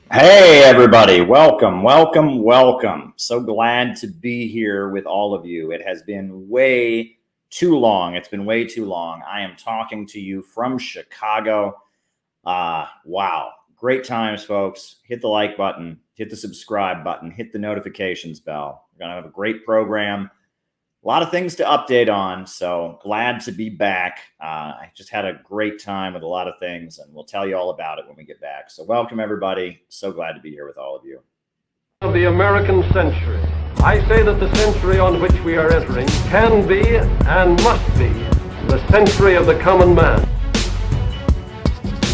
Hey, everybody. Welcome, welcome, welcome. So glad to be here with all of you. It has been way too long. It's been way too long. I am talking to you from Chicago. Wow. Great times, folks. Hit the like button, hit the subscribe button, hit the notifications bell. We're going to have a great program. A lot of things to update on, so glad to be back. I just had a great time with a lot of things, and we'll tell you all about it when we get back. So welcome, everybody. So glad to be here with all of you. Of the American century. I say that the century on which we are entering can be and must be the century of the common man.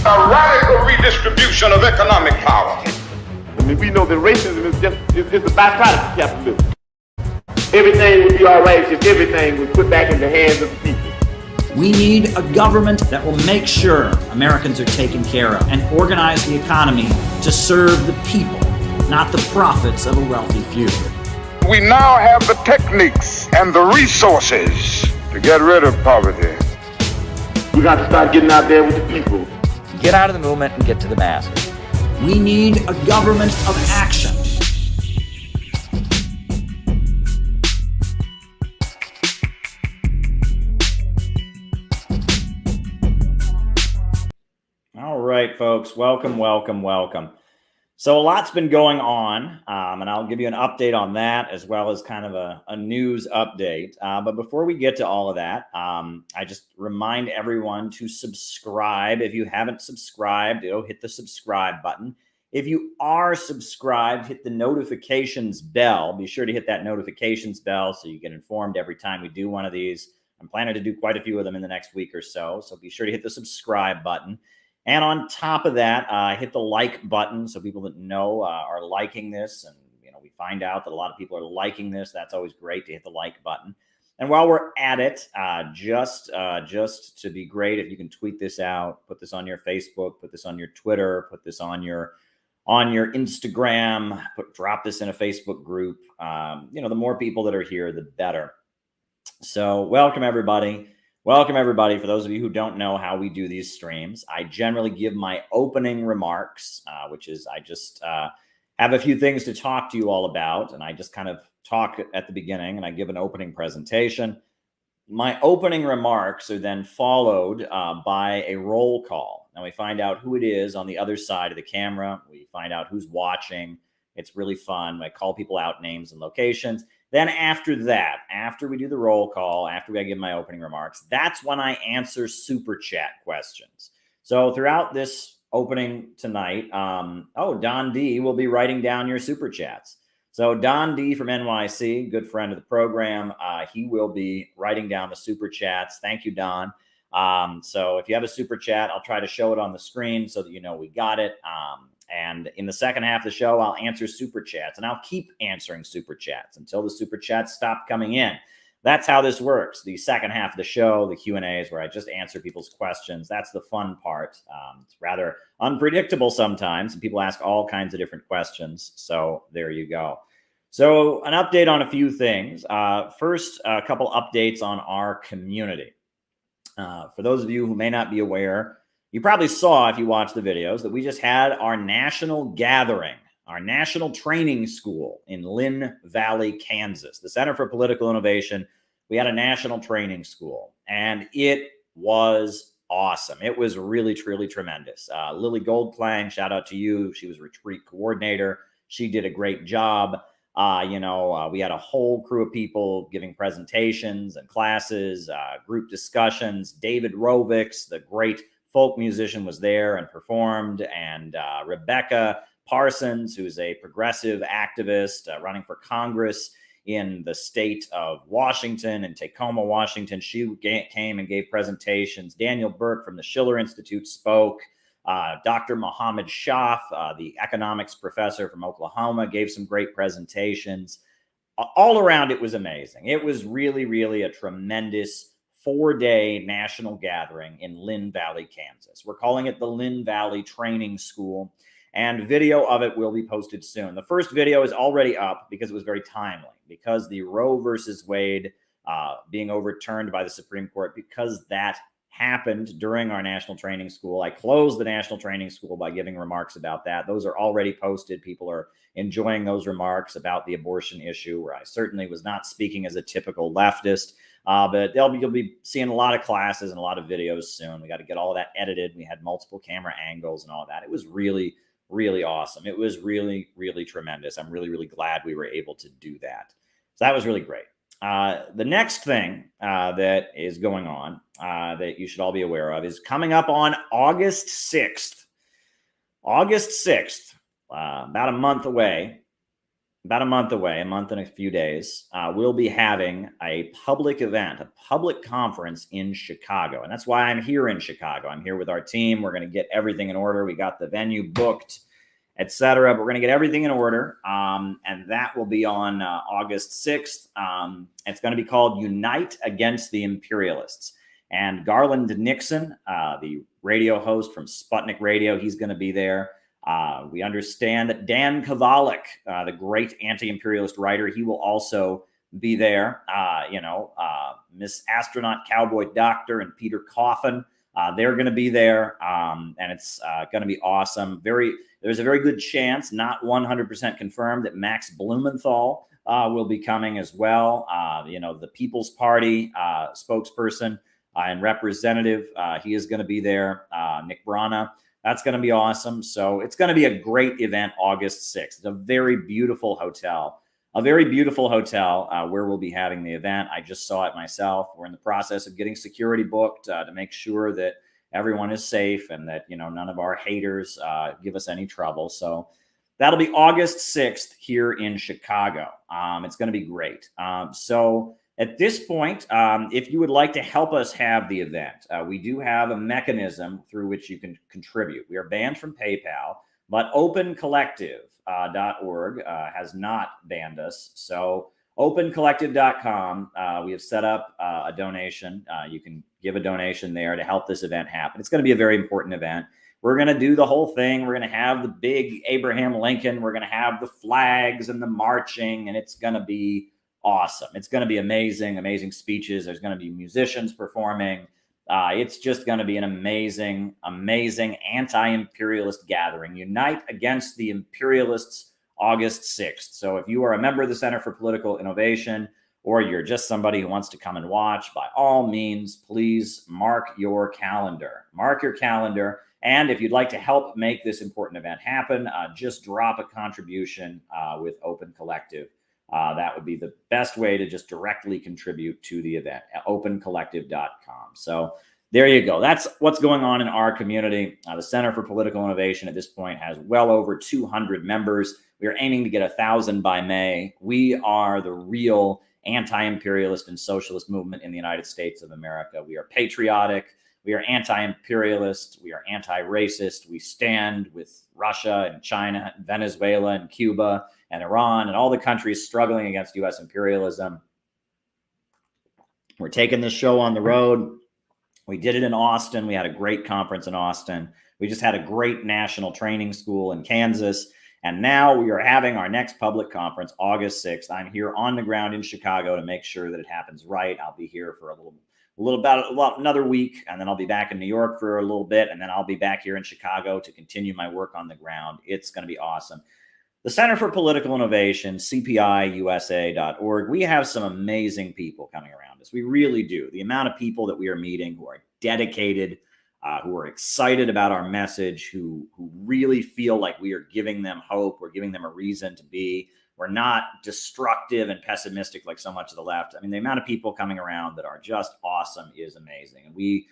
A radical redistribution of economic power. I mean, we know that racism is just is a byproduct of capitalism. Everything would be all right if everything was put back in the hands of the people. We need a government that will make sure Americans are taken care of and organize the economy to serve the people, not the profits of a wealthy few. We now have the techniques and the resources to get rid of poverty. We got to start getting out there with the people. Get out of the movement and get to the masses. We need a government of action. All right, folks. Welcome, welcome, welcome. So a lot's been going on, and I'll give you an update on that as well as kind of a news update. But before we get to all of that, I just remind everyone to subscribe. If you haven't subscribed, hit the subscribe button. If you are subscribed, hit the notifications bell. Be sure to hit that notifications bell so you get informed every time we do one of these. I'm planning to do quite a few of them in the next week or so. So be sure to hit the subscribe button. And on top of that, hit the like button so people that know are liking this. And, we find out that a lot of people are liking this. That's always great to hit the like button. And while we're at it, just to be great, if you can tweet this out, put this on your Facebook, put this on your Twitter, put this on your Instagram, drop this in a Facebook group. The more people that are here, the better. So welcome, everybody. Welcome, everybody. For those of you who don't know how we do these streams, I generally give my opening remarks, which is I just have a few things to talk to you all about. And I just kind of talk at the beginning and I give an opening presentation. My opening remarks are then followed by a roll call. Now we find out who it is on the other side of the camera. We find out who's watching. It's really fun. I call people out, names and locations. Then after that, after we do the roll call, after I give my opening remarks, that's when I answer super chat questions. So throughout this opening tonight, Don D will be writing down your super chats. So Don D from NYC, good friend of the program, he will be writing down the super chats. Thank you, Don. So if you have a super chat, I'll try to show it on the screen so that you know we got it. And in the second half of the show, I'll answer super chats, and I'll keep answering super chats until the super chats stop coming in. That's how this works. The second half of the show, the Q&As, where I just answer people's questions. That's the fun part. It's rather unpredictable sometimes, and people ask all kinds of different questions. So there you go. So an update on a few things. First, a couple updates on our community. For those of you who may not be aware, you probably saw, if you watched the videos, that we just had our national gathering, our national training school in Lynn Valley, Kansas, the Center for Political Innovation. We had a national training school, and it was awesome. It was really, truly tremendous. Lily Goldklang, shout out to you. She was retreat coordinator. She did a great job. We had a whole crew of people giving presentations and classes, group discussions. David Rovix, the great folk musician, was there and performed, and Rebecca Parsons, who's a progressive activist running for Congress in the state of Washington, in Tacoma, Washington. She came and gave presentations. Daniel Burke from the Schiller Institute spoke. Dr. Mohammed Shaf, the economics professor from Oklahoma, gave some great presentations. All around, it was amazing. It was really, really a tremendous 4-day national gathering in Lynn Valley, Kansas. We're calling it the Lynn Valley Training School, and video of it will be posted soon. The first video is already up because it was very timely, because the Roe versus Wade being overturned by the Supreme Court, because that happened during our national training school. I closed the national training school by giving remarks about that. Those are already posted. People are enjoying those remarks about the abortion issue, where I certainly was not speaking as a typical leftist. But you'll be seeing a lot of classes and a lot of videos soon. We got to get all of that edited. We had multiple camera angles and all that. It was really, really awesome. It was really, really tremendous. I'm really, really glad we were able to do that. So that was really great. The next thing that is going on that you should all be aware of is coming up on August 6th. August 6th, about a month away, a month and a few days, we'll be having a public event, a public conference in Chicago. And that's why I'm here in Chicago. I'm here with our team. We're going to get everything in order. We got the venue booked, etc. But we're going to get everything in order. And that will be on August 6th. It's going to be called Unite Against the Imperialists. And Garland Nixon, the radio host from Sputnik Radio, he's going to be there. We understand that Dan Kovalik, the great anti-imperialist writer, he will also be there. Miss Astronaut Cowboy Doctor and Peter Coffin, they're going to be there. And it's going to be awesome. There's a very good chance, not 100% confirmed, that Max Blumenthal will be coming as well. The People's Party spokesperson and representative, he is going to be there. Nick Brana. That's going to be awesome. So it's going to be a great event August 6th. It's a very beautiful hotel, where we'll be having the event. I just saw it myself. We're in the process of getting security booked to make sure that everyone is safe and that, none of our haters give us any trouble. So that'll be August 6th here in Chicago. It's going to be great. So at this point, if you would like to help us have the event, we do have a mechanism through which you can contribute. We are banned from PayPal, but opencollective.org has not banned us. So opencollective.com, we have set up a donation. You can give a donation there to help this event happen. It's going to be a very important event. We're going to do the whole thing. We're going to have the big Abraham Lincoln. We're going to have the flags and the marching, and it's going to be awesome. It's going to be amazing speeches. There's going to be musicians performing. It's just going to be an amazing anti-imperialist gathering. Unite Against the Imperialists, August 6th. So if you are a member of the Center for Political Innovation, or you're just somebody who wants to come and watch, by all means, please mark your calendar. And if you'd like to help make this important event happen, just drop a contribution with Open Collective. That would be the best way to just directly contribute to the event at opencollective.com. So there you go. That's what's going on in our community. The Center for Political Innovation at this point has well over 200 members. We are aiming to get 1,000 by May. We are the real anti-imperialist and socialist movement in the United States of America. We are patriotic. We are anti-imperialist. We are anti-racist. We stand with Russia and China, and Venezuela and Cuba and Iran and all the countries struggling against U.S. imperialism. We're taking this show on the road. We did it in Austin. We had a great conference in Austin. We just had a great national training school in Kansas. And now we are having our next public conference, August 6th. I'm here on the ground in Chicago to make sure that it happens right. I'll be here for another week, and then I'll be back in New York for a little bit, and then I'll be back here in Chicago to continue my work on the ground. It's going to be awesome. The Center for Political Innovation, cpiusa.org, we have some amazing people coming around us. We really do. The amount of people that we are meeting who are dedicated, who are excited about our message, who really feel like we are giving them hope, we're giving them a reason to be. We're not destructive and pessimistic like so much of the left. I mean, the amount of people coming around that are just awesome is amazing. And we've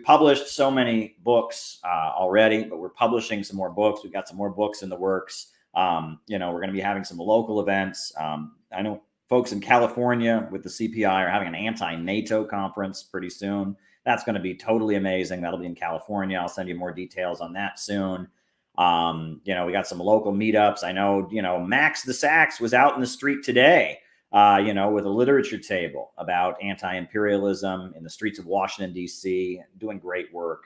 published so many books already, but we're publishing some more books. We've got some more books in the works. We're going to be having some local events. I know folks in California with the CPI are having an anti-NATO conference pretty soon. That's going to be totally amazing. That'll be in California. I'll send you more details on that soon. We got some local meetups. I know, Max the Sax was out in the street today, with a literature table about anti-imperialism in the streets of Washington, D.C., doing great work.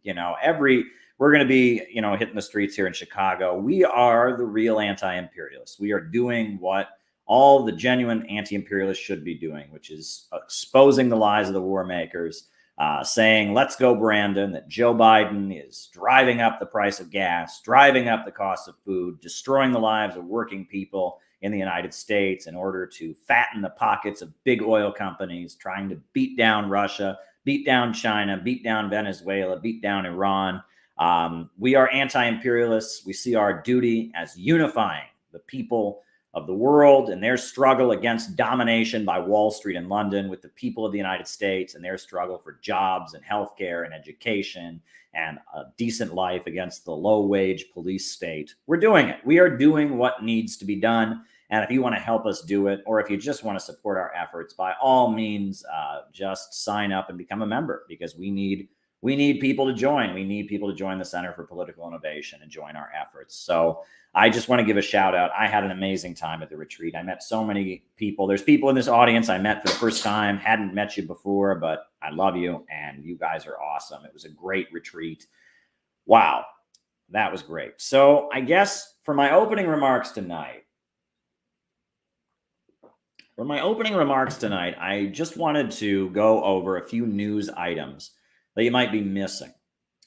We're going to be, hitting the streets here in Chicago. We are the real anti-imperialists. We are doing what all the genuine anti-imperialists should be doing, which is exposing the lies of the war makers, saying, let's go, Brandon, that Joe Biden is driving up the price of gas, driving up the cost of food, destroying the lives of working people in the United States in order to fatten the pockets of big oil companies, trying to beat down Russia, beat down China, beat down Venezuela, beat down Iran. We are anti-imperialists. We see our duty as unifying the people of the world and their struggle against domination by Wall Street and London with the people of the United States and their struggle for jobs and healthcare and education and a decent life against the low-wage police state. We're doing it. We are doing what needs to be done. And if you want to help us do it, or if you just want to support our efforts, by all means, just sign up and become a member, because we need people to join. We need people to join the Center for Political Innovation and join our efforts. So I just want to give a shout out. I had an amazing time at the retreat. I met so many people. There's people in this audience I met for the first time, hadn't met you before, but I love you and you guys are awesome. It was a great retreat. Wow, that was great. So I guess for my opening remarks tonight, I just wanted to go over a few news items that you might be missing.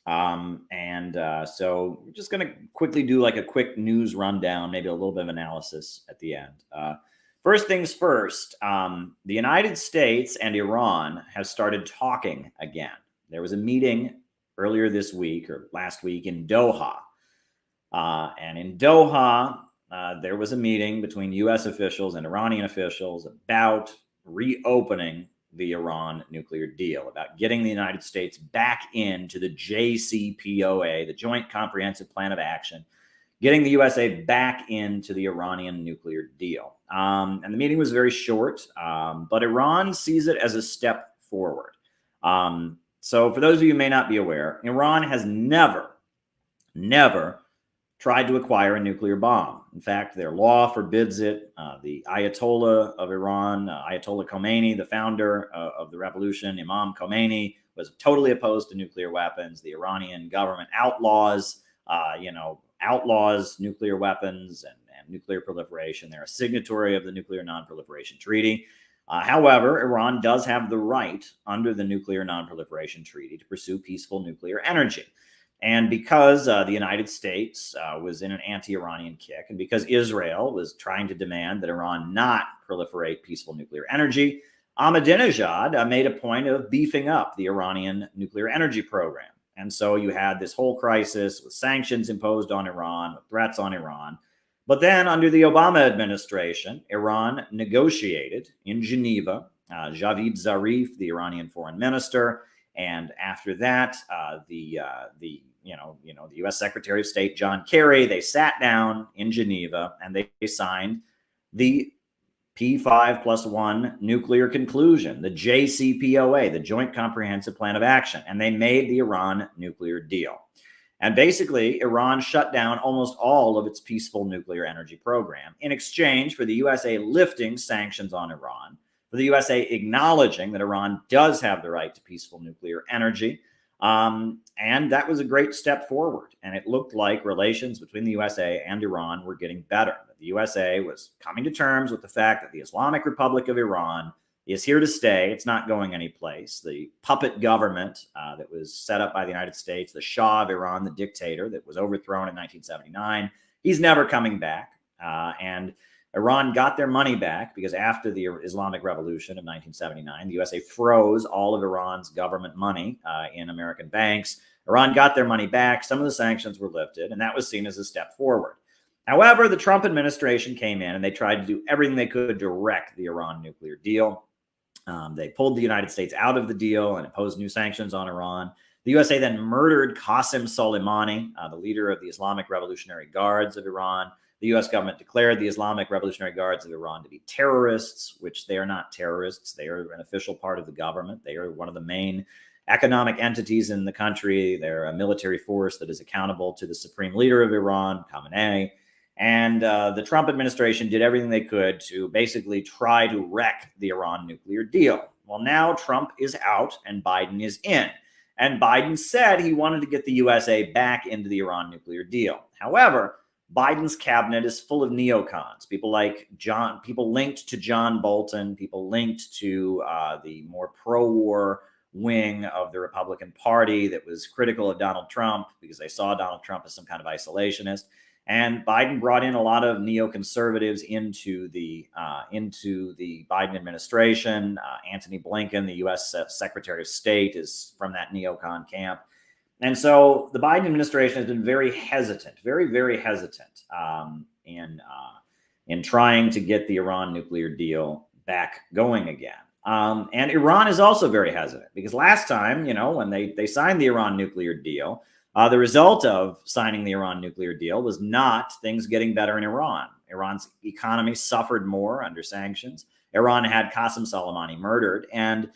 So we're just going to quickly do like a quick news rundown, maybe a little bit of analysis at the end. First things first, the United States and Iran have started talking again. There was a meeting earlier this week or last week in Doha. And in Doha, there was a meeting between U.S. officials and Iranian officials about reopening the Iran nuclear deal, about getting the United States back into the JCPOA, the Joint Comprehensive Plan of Action, getting the USA back into the Iranian nuclear deal. And the meeting was very short, but Iran sees it as a step forward. So for those of you who may not be aware, Iran has never tried to acquire a nuclear bomb. In fact, their law forbids it. The Ayatollah of Iran, Ayatollah Khomeini, the founder of the revolution, Imam Khomeini, was totally opposed to nuclear weapons. The Iranian government outlaws nuclear weapons and nuclear proliferation. They're a signatory of the Nuclear Non-Proliferation Treaty. However, Iran does have the right under the Nuclear Non-Proliferation Treaty to pursue peaceful nuclear energy. And because the United States was in an anti-Iranian kick, and because Israel was trying to demand that Iran not proliferate peaceful nuclear energy, Ahmadinejad made a point of beefing up the Iranian nuclear energy program. And so you had this whole crisis with sanctions imposed on Iran, with threats on Iran. But then under the Obama administration, Iran negotiated in Geneva, Javid Zarif, the Iranian foreign minister, and after that, the U.S. Secretary of State John Kerry, they sat down in Geneva and they signed the P5+1 nuclear conclusion, the JCPOA, the Joint Comprehensive Plan of Action, and they made the Iran nuclear deal. And basically, Iran shut down almost all of its peaceful nuclear energy program in exchange for the USA lifting sanctions on Iran, for the USA acknowledging that Iran does have the right to peaceful nuclear energy. And that was a great step forward. And it looked like relations between the USA and Iran were getting better. The USA was coming to terms with the fact that the Islamic Republic of Iran is here to stay. It's not going anyplace. The puppet government that was set up by the United States, the Shah of Iran, the dictator that was overthrown in 1979, he's never coming back. And Iran got their money back because after the Islamic Revolution of 1979, the USA froze all of Iran's government money in American banks. Iran got their money back. Some of the sanctions were lifted, and that was seen as a step forward. However, the Trump administration came in and they tried to do everything they could to wreck the Iran nuclear deal. They pulled the United States out of the deal and imposed new sanctions on Iran. The USA then murdered Qasem Soleimani, the leader of the Islamic Revolutionary Guards of Iran. The U.S. government declared the Islamic Revolutionary Guards of Iran to be terrorists, which they are not terrorists. They are an official part of the government. They are one of the main economic entities in the country. They're a military force that is accountable to the supreme leader of Iran, Khamenei. And the Trump administration did everything they could to basically try to wreck the Iran nuclear deal. Well, now Trump is out and Biden is in. And Biden said he wanted to get the USA back into the Iran nuclear deal. However, Biden's cabinet is full of neocons, people linked to John Bolton, people linked to the more pro-war wing of the Republican Party that was critical of Donald Trump because they saw Donald Trump as some kind of isolationist. And Biden brought in a lot of neoconservatives into the Biden administration. Antony Blinken, the U.S. Secretary of State, is from that neocon camp. And so the Biden administration has been very hesitant, very, very hesitant in trying to get the Iran nuclear deal back going again. And Iran is also very hesitant because last time, when they signed the Iran nuclear deal, the result of signing the Iran nuclear deal was not things getting better in Iran. Iran's economy suffered more under sanctions. Iran had Qasem Soleimani murdered. And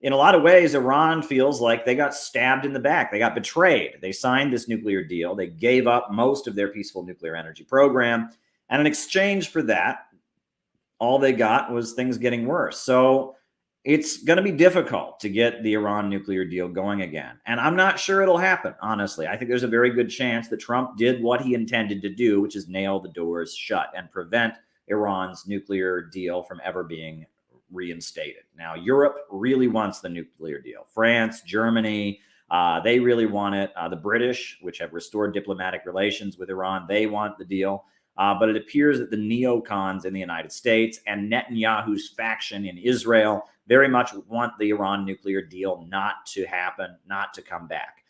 in a lot of ways, Iran feels like they got stabbed in the back. They got betrayed. They signed this nuclear deal. They gave up most of their peaceful nuclear energy program. And in exchange for that, all they got was things getting worse. So it's going to be difficult to get the Iran nuclear deal going again. And I'm not sure it'll happen, honestly. I think there's a very good chance that Trump did what he intended to do, which is nail the doors shut and prevent Iran's nuclear deal from ever being reinstated. Now, Europe really wants the nuclear deal. France, Germany, they really want it. The British, which have restored diplomatic relations with Iran, they want the deal. But it appears that the neocons in the United States and Netanyahu's faction in Israel very much want the Iran nuclear deal not to happen, not to come back.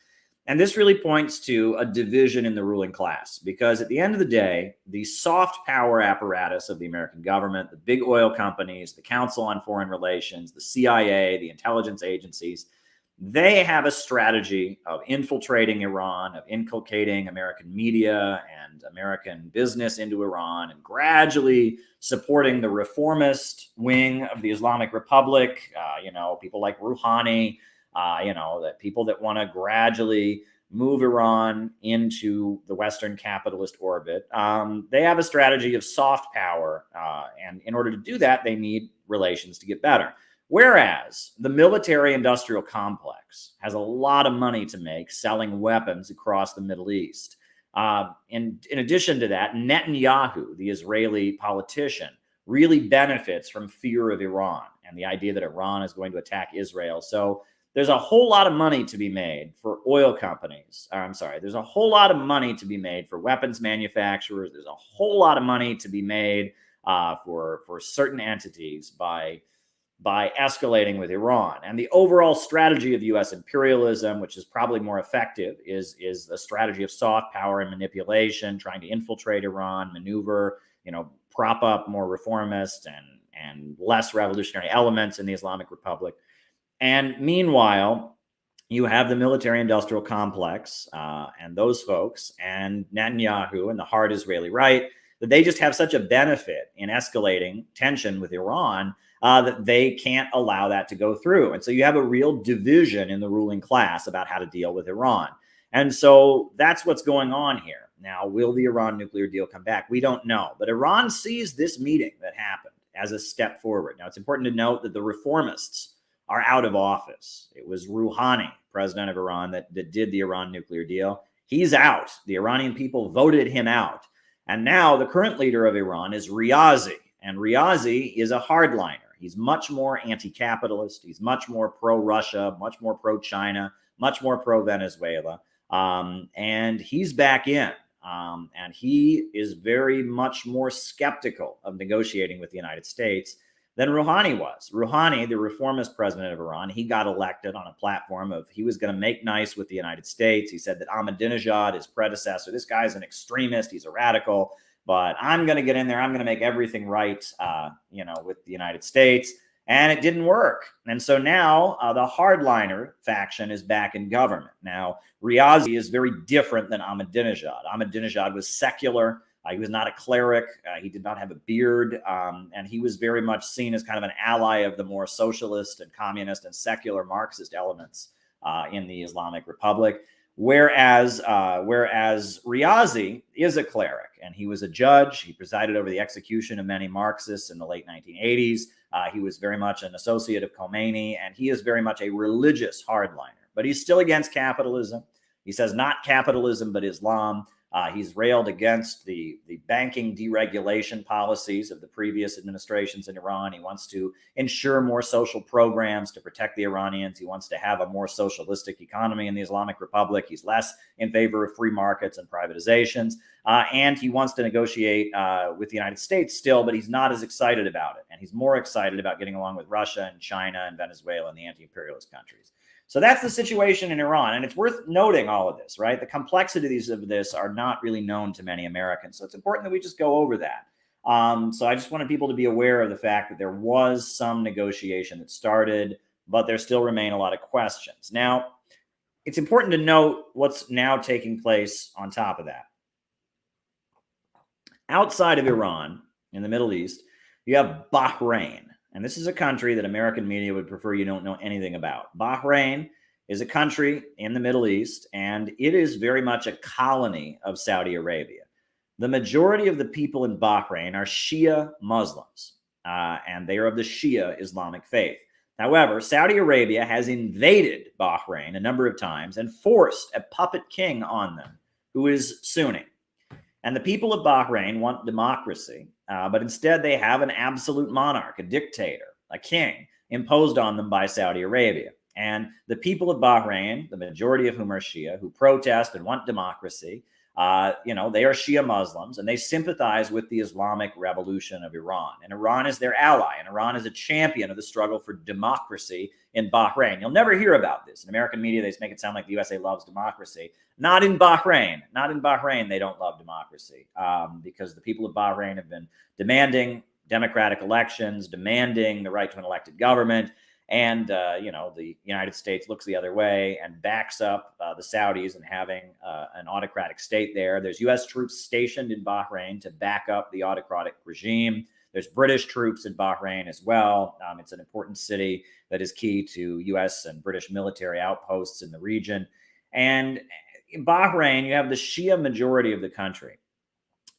And this really points to a division in the ruling class, because at the end of the day, the soft power apparatus of the American government, the big oil companies, the Council on Foreign Relations, the CIA, the intelligence agencies, they have a strategy of infiltrating Iran, of inculcating American media and American business into Iran, and gradually supporting the reformist wing of the Islamic Republic, people like Rouhani, that people that want to gradually move Iran into the Western capitalist orbit. They have a strategy of soft power. And in order to do that, they need relations to get better. Whereas the military-industrial complex has a lot of money to make selling weapons across the Middle East. In addition to that, Netanyahu, the Israeli politician, really benefits from fear of Iran and the idea that Iran is going to attack Israel. So there's a whole lot of money to be made for oil companies. There's a whole lot of money to be made for weapons manufacturers. There's a whole lot of money to be made for certain entities by escalating with Iran. And the overall strategy of U.S. imperialism, which is probably more effective, is a strategy of soft power and manipulation, trying to infiltrate Iran, maneuver, prop up more reformist and less revolutionary elements in the Islamic Republic. And meanwhile, you have the military-industrial complex and those folks and Netanyahu and the hard Israeli right, that they just have such a benefit in escalating tension with Iran that they can't allow that to go through. And so you have a real division in the ruling class about how to deal with Iran. And so that's what's going on here. Now, will the Iran nuclear deal come back? We don't know. But Iran sees this meeting that happened as a step forward. Now, it's important to note that the reformists are out of office. It was Rouhani, president of Iran, that did the Iran nuclear deal. He's out. The Iranian people voted him out. And now the current leader of Iran is Riazi. And Riazi is a hardliner. He's much more anti-capitalist. He's much more pro-Russia, much more pro-China, much more pro-Venezuela. And he's back in. And he is very much more skeptical of negotiating with the United States than Rouhani was. Rouhani, the reformist president of Iran, he got elected on a platform of he was going to make nice with the United States. He said that Ahmadinejad, his predecessor, this guy's an extremist, he's a radical, but I'm going to get in there. I'm going to make everything right, with the United States. And it didn't work. And so now the hardliner faction is back in government. Now, Riazi is very different than Ahmadinejad. Ahmadinejad was secular. He was not a cleric. He did not have a beard. And he was very much seen as kind of an ally of the more socialist and communist and secular Marxist elements in the Islamic Republic. Whereas Riazi is a cleric, and he was a judge. He presided over the execution of many Marxists in the late 1980s. He was very much an associate of Khomeini, and he is very much a religious hardliner. But he's still against capitalism. He says not capitalism, but Islam. He's railed against the banking deregulation policies of the previous administrations in Iran. He wants to ensure more social programs to protect the Iranians. He wants to have a more socialistic economy in the Islamic Republic. He's less in favor of free markets and privatizations. And he wants to negotiate with the United States still, but he's not as excited about it. And he's more excited about getting along with Russia and China and Venezuela and the anti-imperialist countries. So that's the situation in Iran. And it's worth noting all of this, right? The complexities of this are not really known to many Americans. So it's important that we just go over that. So I just wanted people to be aware of the fact that there was some negotiation that started, but there still remain a lot of questions. Now, it's important to note what's now taking place on top of that. Outside of Iran, in the Middle East, you have Bahrain. And this is a country that American media would prefer you don't know anything about. Bahrain is a country in the Middle East, and it is very much a colony of Saudi Arabia. The majority of the people in Bahrain are Shia Muslims, and they are of the Shia Islamic faith. However, Saudi Arabia has invaded Bahrain a number of times and forced a puppet king on them, who is Sunni. And the people of Bahrain want democracy, but instead they have an absolute monarch, a dictator, a king, imposed on them by Saudi Arabia. And the people of Bahrain, the majority of whom are Shia, who protest and want democracy, they are Shia Muslims, and they sympathize with the Islamic Revolution of Iran. And Iran is their ally, and Iran is a champion of the struggle for democracy in Bahrain. You'll never hear about this. In American media, they make it sound like the USA loves democracy. Not in Bahrain. Not in Bahrain, they don't love democracy, because the people of Bahrain have been demanding democratic elections, demanding the right to an elected government. And, the United States looks the other way and backs up the Saudis in having an autocratic state there. There's U.S. troops stationed in Bahrain to back up the autocratic regime. There's British troops in Bahrain as well. It's an important city that is key to U.S. and British military outposts in the region. And in Bahrain, you have the Shia majority of the country.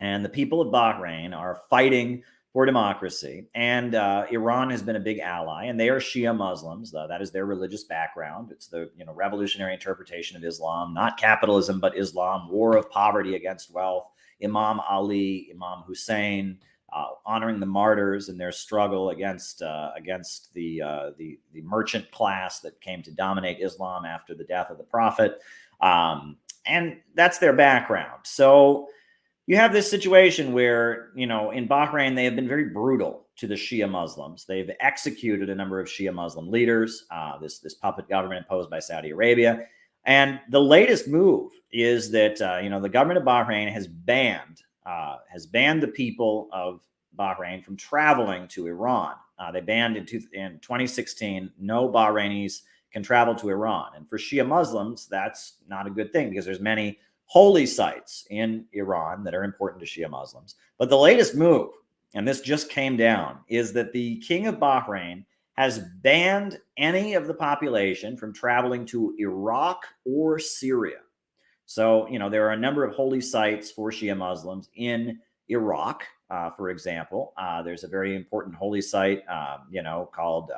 And the people of Bahrain are fighting for democracy. And Iran has been a big ally, and they are Shia Muslims. That is their religious background. It's the revolutionary interpretation of Islam, not capitalism, but Islam, war of poverty against wealth. Imam Ali, Imam Hussein, honoring the martyrs in their struggle against the merchant class that came to dominate Islam after the death of the Prophet. And that's their background. So you have this situation where, in Bahrain, they have been very brutal to the Shia Muslims. They've executed a number of Shia Muslim leaders, this puppet government imposed by Saudi Arabia. And the latest move is that, the government of Bahrain has banned the people of Bahrain from traveling to Iran. They banned in 2016, no Bahrainis can travel to Iran. And for Shia Muslims, that's not a good thing because there's many holy sites in Iran that are important to Shia Muslims. But the latest move, and this just came down, is that the king of Bahrain has banned any of the population from traveling to Iraq or Syria. So, there are a number of holy sites for Shia Muslims in Iraq, for example. There's a very important holy site, called,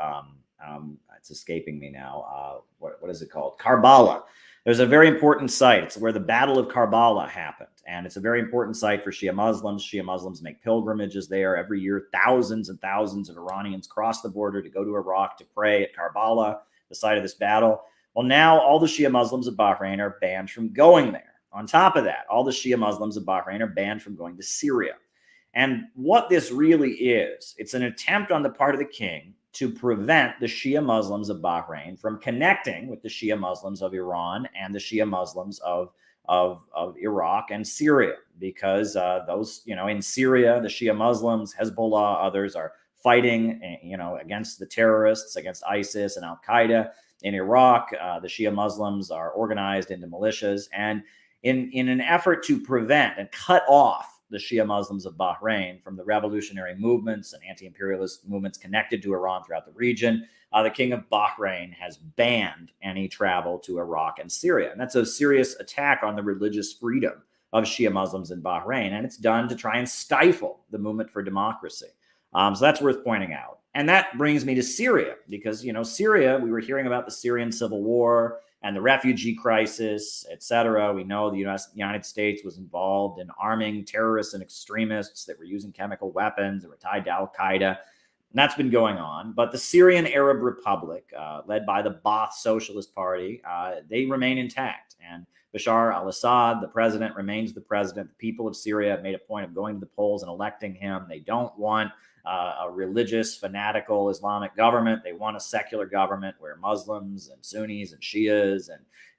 it's escaping me now. What is it called? Karbala. There's a very important site. It's where the Battle of Karbala happened. And it's a very important site for Shia Muslims. Shia Muslims make pilgrimages there every year. Thousands and thousands of Iranians cross the border to go to Iraq to pray at Karbala, the site of this battle. Well, now all the Shia Muslims of Bahrain are banned from going there. On top of that, all the Shia Muslims of Bahrain are banned from going to Syria. And what this really is, it's an attempt on the part of the king to prevent the Shia Muslims of Bahrain from connecting with the Shia Muslims of Iran and the Shia Muslims of Iraq and Syria, because those, in Syria, the Shia Muslims, Hezbollah, others are fighting, against the terrorists, against ISIS and Al-Qaeda. In Iraq, the Shia Muslims are organized into militias. And in an effort to prevent and cut off the Shia Muslims of Bahrain from the revolutionary movements and anti-imperialist movements connected to Iran throughout the region, the king of Bahrain has banned any travel to Iraq and Syria. And that's a serious attack on the religious freedom of Shia Muslims in Bahrain. And it's done to try and stifle the movement for democracy. So that's worth pointing out. And that brings me to Syria, because, Syria, we were hearing about the Syrian civil war. and the refugee crisis, etc. We know the United States was involved in arming terrorists and extremists that were using chemical weapons, that were tied to Al-Qaeda. And that's been going on. But the Syrian Arab Republic, led by the Ba'ath Socialist Party, they remain intact. And Bashar al-Assad, the president, remains the president. The people of Syria have made a point of going to the polls and electing him. They don't want a religious, fanatical Islamic government. They want a secular government where Muslims and Sunnis and Shias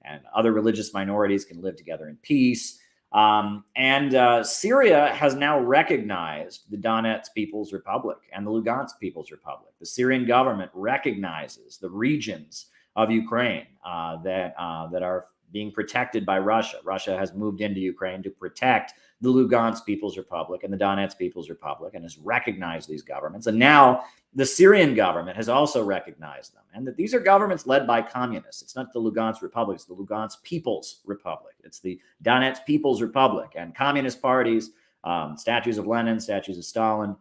and other religious minorities can live together in peace. Syria has now recognized the Donetsk People's Republic and the Lugansk People's Republic. The Syrian government recognizes the regions of Ukraine that are being protected by Russia. Russia has moved into Ukraine to protect the Lugansk People's Republic and the Donetsk People's Republic and has recognized these governments. And now the Syrian government has also recognized them, and that these are governments led by communists. It's not the Lugansk Republic, it's the Lugansk People's Republic. It's the Donetsk People's Republic. And communist parties, statues of Lenin, statues of Stalin,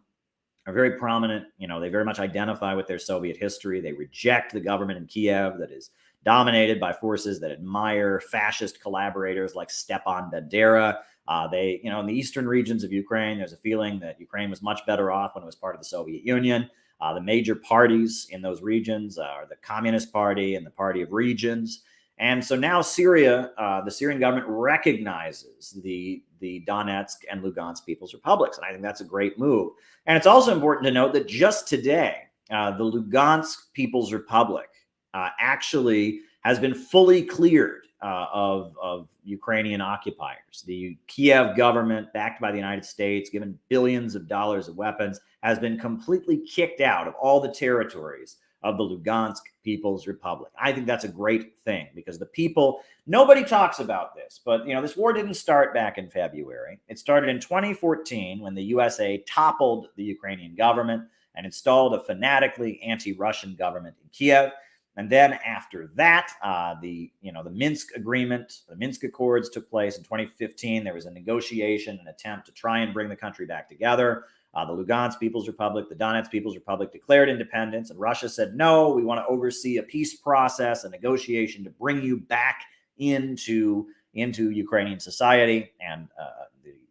are very prominent. You know, they very much identify with their Soviet history. They reject the government in Kiev that is dominated by forces that admire fascist collaborators like Stepan Bandera. In the eastern regions of Ukraine, there's a feeling that Ukraine was much better off when it was part of the Soviet Union. The major parties in those regions are the Communist Party and the Party of Regions. And so now Syria, the Syrian government recognizes the Donetsk and Lugansk People's Republics. And I think that's a great move. And it's also important to note that just today, the Lugansk People's Republic actually has been fully cleared of Ukrainian occupiers. The Kiev government, backed by the United States, given billions of dollars of weapons, has been completely kicked out of all the territories of the Lugansk People's Republic. I think that's a great thing because the people, nobody talks about this, but this war didn't start back in February. It started in 2014 when the USA toppled the Ukrainian government and installed a fanatically anti-Russian government in Kiev. And then after that, the Minsk agreement, the Minsk Accords took place in 2015. There was a negotiation, an attempt to try and bring the country back together. The Lugansk People's Republic, the Donetsk People's Republic declared independence, and Russia said, no, we want to oversee a peace process, a negotiation to bring you back into Ukrainian society. And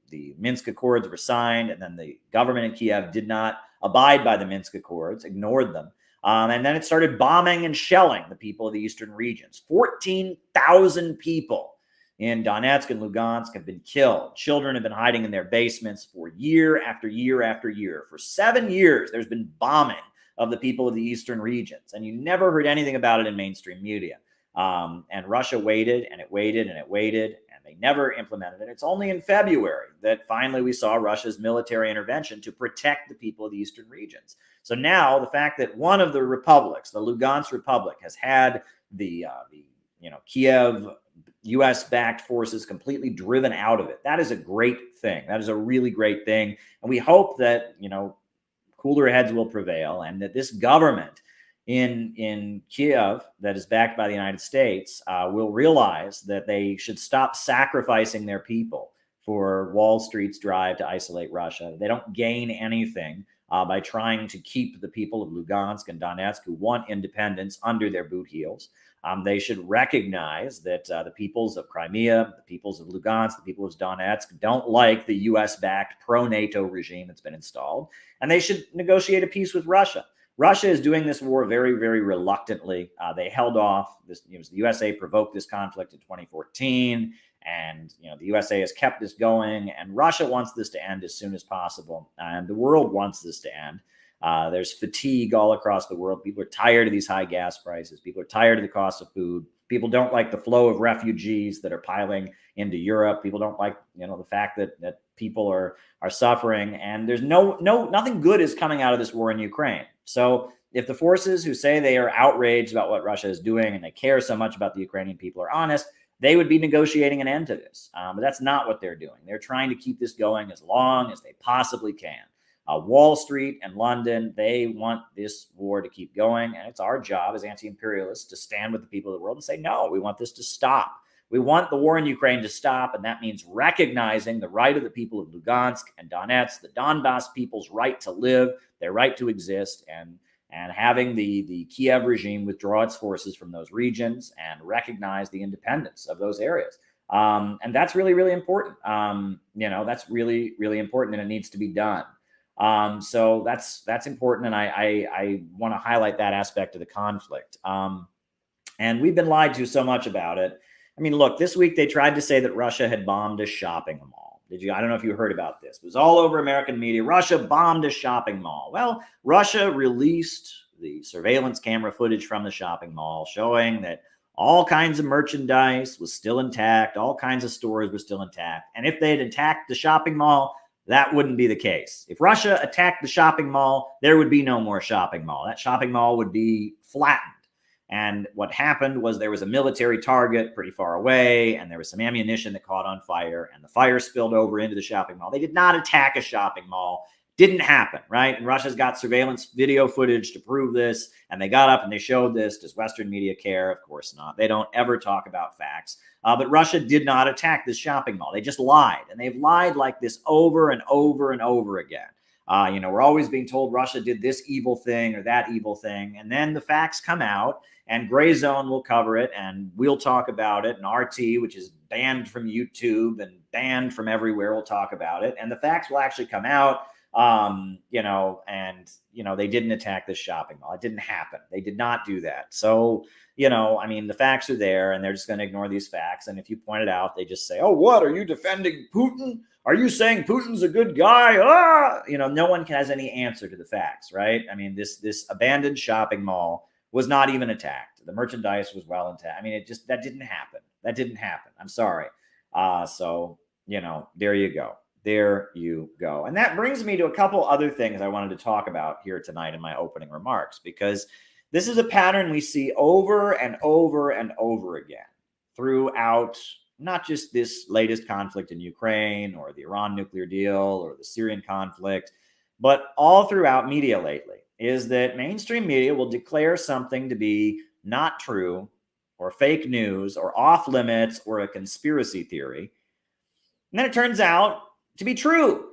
the Minsk Accords were signed, and then the government in Kiev did not abide by the Minsk Accords, ignored them. And then it started bombing and shelling the people of the eastern regions. 14,000 people in Donetsk and Lugansk have been killed. Children have been hiding in their basements for year after year after year. For 7 years, there's been bombing of the people of the eastern regions. And you never heard anything about it in mainstream media. And Russia waited and it waited and it waited, and they never implemented it. It's only in February that finally we saw Russia's military intervention to protect the people of the eastern regions. So now the fact that one of the republics, the Lugansk Republic, has had the Kiev U.S.-backed forces completely driven out of it, that is a great thing. That is a really great thing. And we hope that, cooler heads will prevail and that this government in Kiev that is backed by the United States will realize that they should stop sacrificing their people for Wall Street's drive to isolate Russia. They don't gain anything by trying to keep the people of Lugansk and Donetsk who want independence under their boot heels. They should recognize that the peoples of Crimea, the peoples of Lugansk, the people of Donetsk don't like the U.S.-backed pro-NATO regime that's been installed, and they should negotiate a peace with Russia. Russia is doing this war very, very reluctantly. They held off. The USA provoked this conflict in 2014, and the USA has kept this going, and Russia wants this to end as soon as possible, and the world wants this to end. There's fatigue all across the world. People are tired of these high gas prices. People are tired of the cost of food. People don't like the flow of refugees that are piling into Europe. People don't like, the fact that people are suffering, and there's nothing good is coming out of this war in Ukraine. So if the forces who say they are outraged about what Russia is doing and they care so much about the Ukrainian people are honest, they would be negotiating an end to this. But that's not what they're doing. They're trying to keep this going as long as they possibly can. Wall Street and London, they want this war to keep going. And it's our job as anti-imperialists to stand with the people of the world and say, no, we want this to stop. We want the war in Ukraine to stop. And that means recognizing the right of the people of Lugansk and Donetsk, the Donbas people's right to live, their right to exist, and and having the Kiev regime withdraw its forces from those regions and recognize the independence of those areas. And that's really, really important. That's really, really important, and it needs to be done. So that's important, and I want to highlight that aspect of the conflict. And we've been lied to so much about it. I mean, look, this week they tried to say that Russia had bombed a shopping mall. Did you? I don't know if you heard about this. It was all over American media. Russia bombed a shopping mall. Well, Russia released the surveillance camera footage from the shopping mall showing that all kinds of merchandise was still intact. All kinds of stores were still intact. And if they had attacked the shopping mall, that wouldn't be the case. If Russia attacked the shopping mall, there would be no more shopping mall. That shopping mall would be flattened. And what happened was there was a military target pretty far away, and there was some ammunition that caught on fire, and the fire spilled over into the shopping mall. They did not attack a shopping mall. Didn't happen, right? And Russia's got surveillance video footage to prove this, and they got up and they showed this. Does Western media care? Of course not. They don't ever talk about facts. But Russia did not attack this shopping mall. They just lied, and they've lied like this over and over and over again. We're always being told Russia did this evil thing or that evil thing, and then the facts come out, and Gray Zone will cover it, and we'll talk about it, and RT, which is banned from YouTube and banned from everywhere, will talk about it, and the facts will actually come out. They didn't attack this shopping mall. It didn't happen. They did not do that. So, the facts are there, and they're just going to ignore these facts. And if you point it out, they just say, "Oh, what? Are you defending Putin? Are you saying Putin's a good guy?" No one has any answer to the facts, right? I mean, this abandoned shopping mall was not even attacked. The merchandise was well intact. I mean, that didn't happen. That didn't happen. I'm sorry. There you go. There you go. And that brings me to a couple other things I wanted to talk about here tonight in my opening remarks, because this is a pattern we see over and over and over again throughout not just this latest conflict in Ukraine or the Iran nuclear deal or the Syrian conflict, but all throughout media lately, is that mainstream media will declare something to be not true or fake news or off limits or a conspiracy theory. And then it turns out to be true.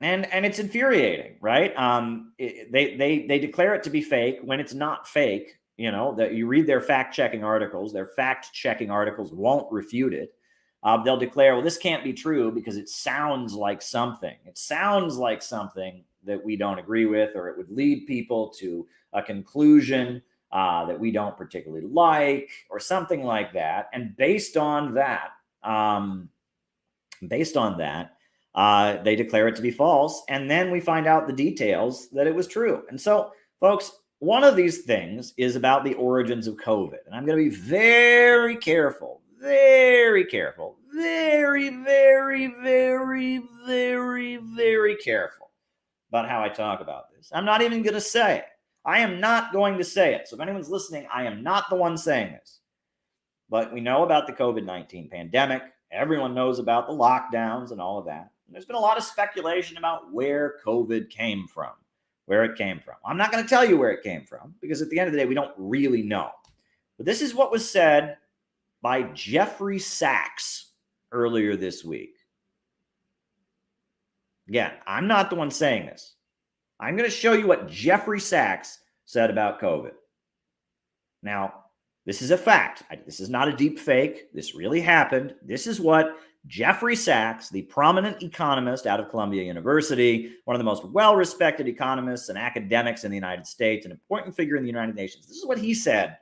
And it's infuriating, right? They declare it to be fake when it's not fake. That you read their fact-checking articles. Their fact-checking articles won't refute it. They'll declare, well, this can't be true because it sounds like something. It sounds like something that we don't agree with, or it would lead people to a conclusion that we don't particularly like, or something like that. And based on that, they declare it to be false. And then we find out the details that it was true. And so, folks, one of these things is about the origins of COVID. And I'm going to be very careful, very, very, very, very careful about how I talk about this. I'm not even going to say it. I am not going to say it. So if anyone's listening, I am not the one saying this. But we know about the COVID-19 pandemic. Everyone knows about the lockdowns and all of that. And there's been a lot of speculation about where COVID came from, where it came from. I'm not going to tell you where it came from, because at the end of the day, we don't really know. But this is what was said by Jeffrey Sachs earlier this week. Again, I'm not the one saying this. I'm going to show you what Jeffrey Sachs said about COVID. Now, this is a fact. This is not a deep fake. This really happened. This is what Jeffrey Sachs, the prominent economist out of Columbia University, one of the most well-respected economists and academics in the United States, an important figure in the United Nations. This is what he said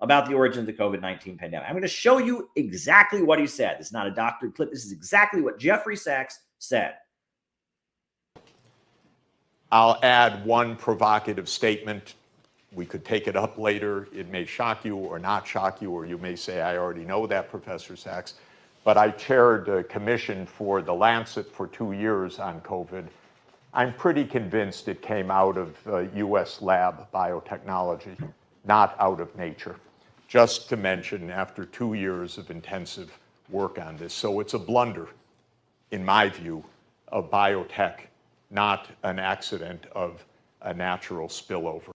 about the origin of the COVID-19 pandemic. I'm going to show you exactly what he said. This is not a doctored clip. This is exactly what Jeffrey Sachs said. I'll add one provocative statement. We could take it up later. It may shock you or not shock you, or you may say, I already know that, Professor Sachs. But I chaired a commission for The Lancet for 2 years on COVID. I'm pretty convinced it came out of US lab biotechnology, not out of nature. Just to mention, after 2 years of intensive work on this. So it's a blunder, in my view, of biotech, not an accident of a natural spillover.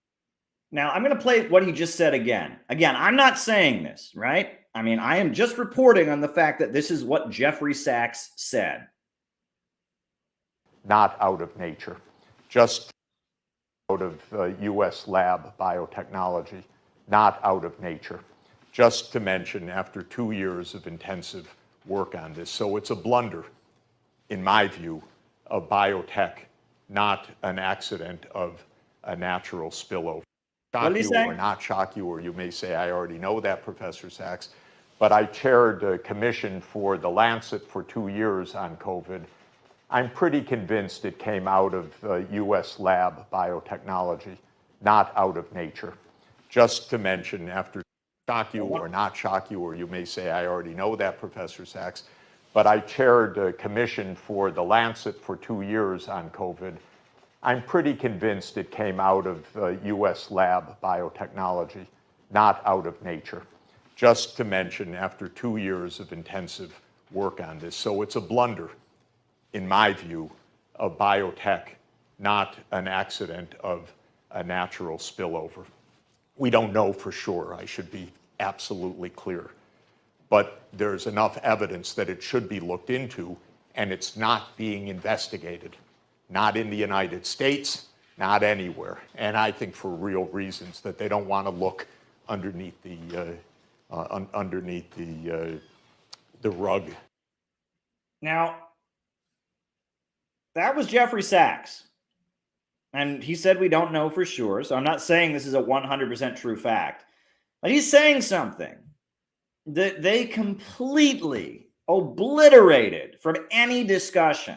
Now, I'm going to play what he just said again. Again, I'm not saying this, right? I mean, I am just reporting on the fact that this is what Jeffrey Sachs said. Not out of nature. Just out of U.S. lab biotechnology, not out of nature. Just to mention, after 2 years of intensive work on this. So it's a blunder, in my view, of biotech, not an accident of a natural spillover. What did he Shock say? you or not shock you, or you may say, I already know that, Professor Sachs, but I chaired a commission for The Lancet for 2 years on COVID. I'm pretty convinced it came out of U.S. lab biotechnology, not out of nature. Just to mention, after shock you or not shock you, or you may say, I already know that, Professor Sachs, but I chaired a commission for The Lancet for 2 years on COVID. I'm pretty convinced it came out of U.S. lab biotechnology, not out of nature. Just to mention, after 2 years of intensive work on this. So it's a blunder, in my view, of biotech, not an accident of a natural spillover. We don't know for sure, I should be absolutely clear. But there's enough evidence that it should be looked into, and it's not being investigated. Not in the United States, not anywhere. And I think for real reasons, that they don't want to look underneath the rug. Now, that was Jeffrey Sachs. And he said we don't know for sure. So I'm not saying this is a 100% true fact. But he's saying something that they completely obliterated from any discussion.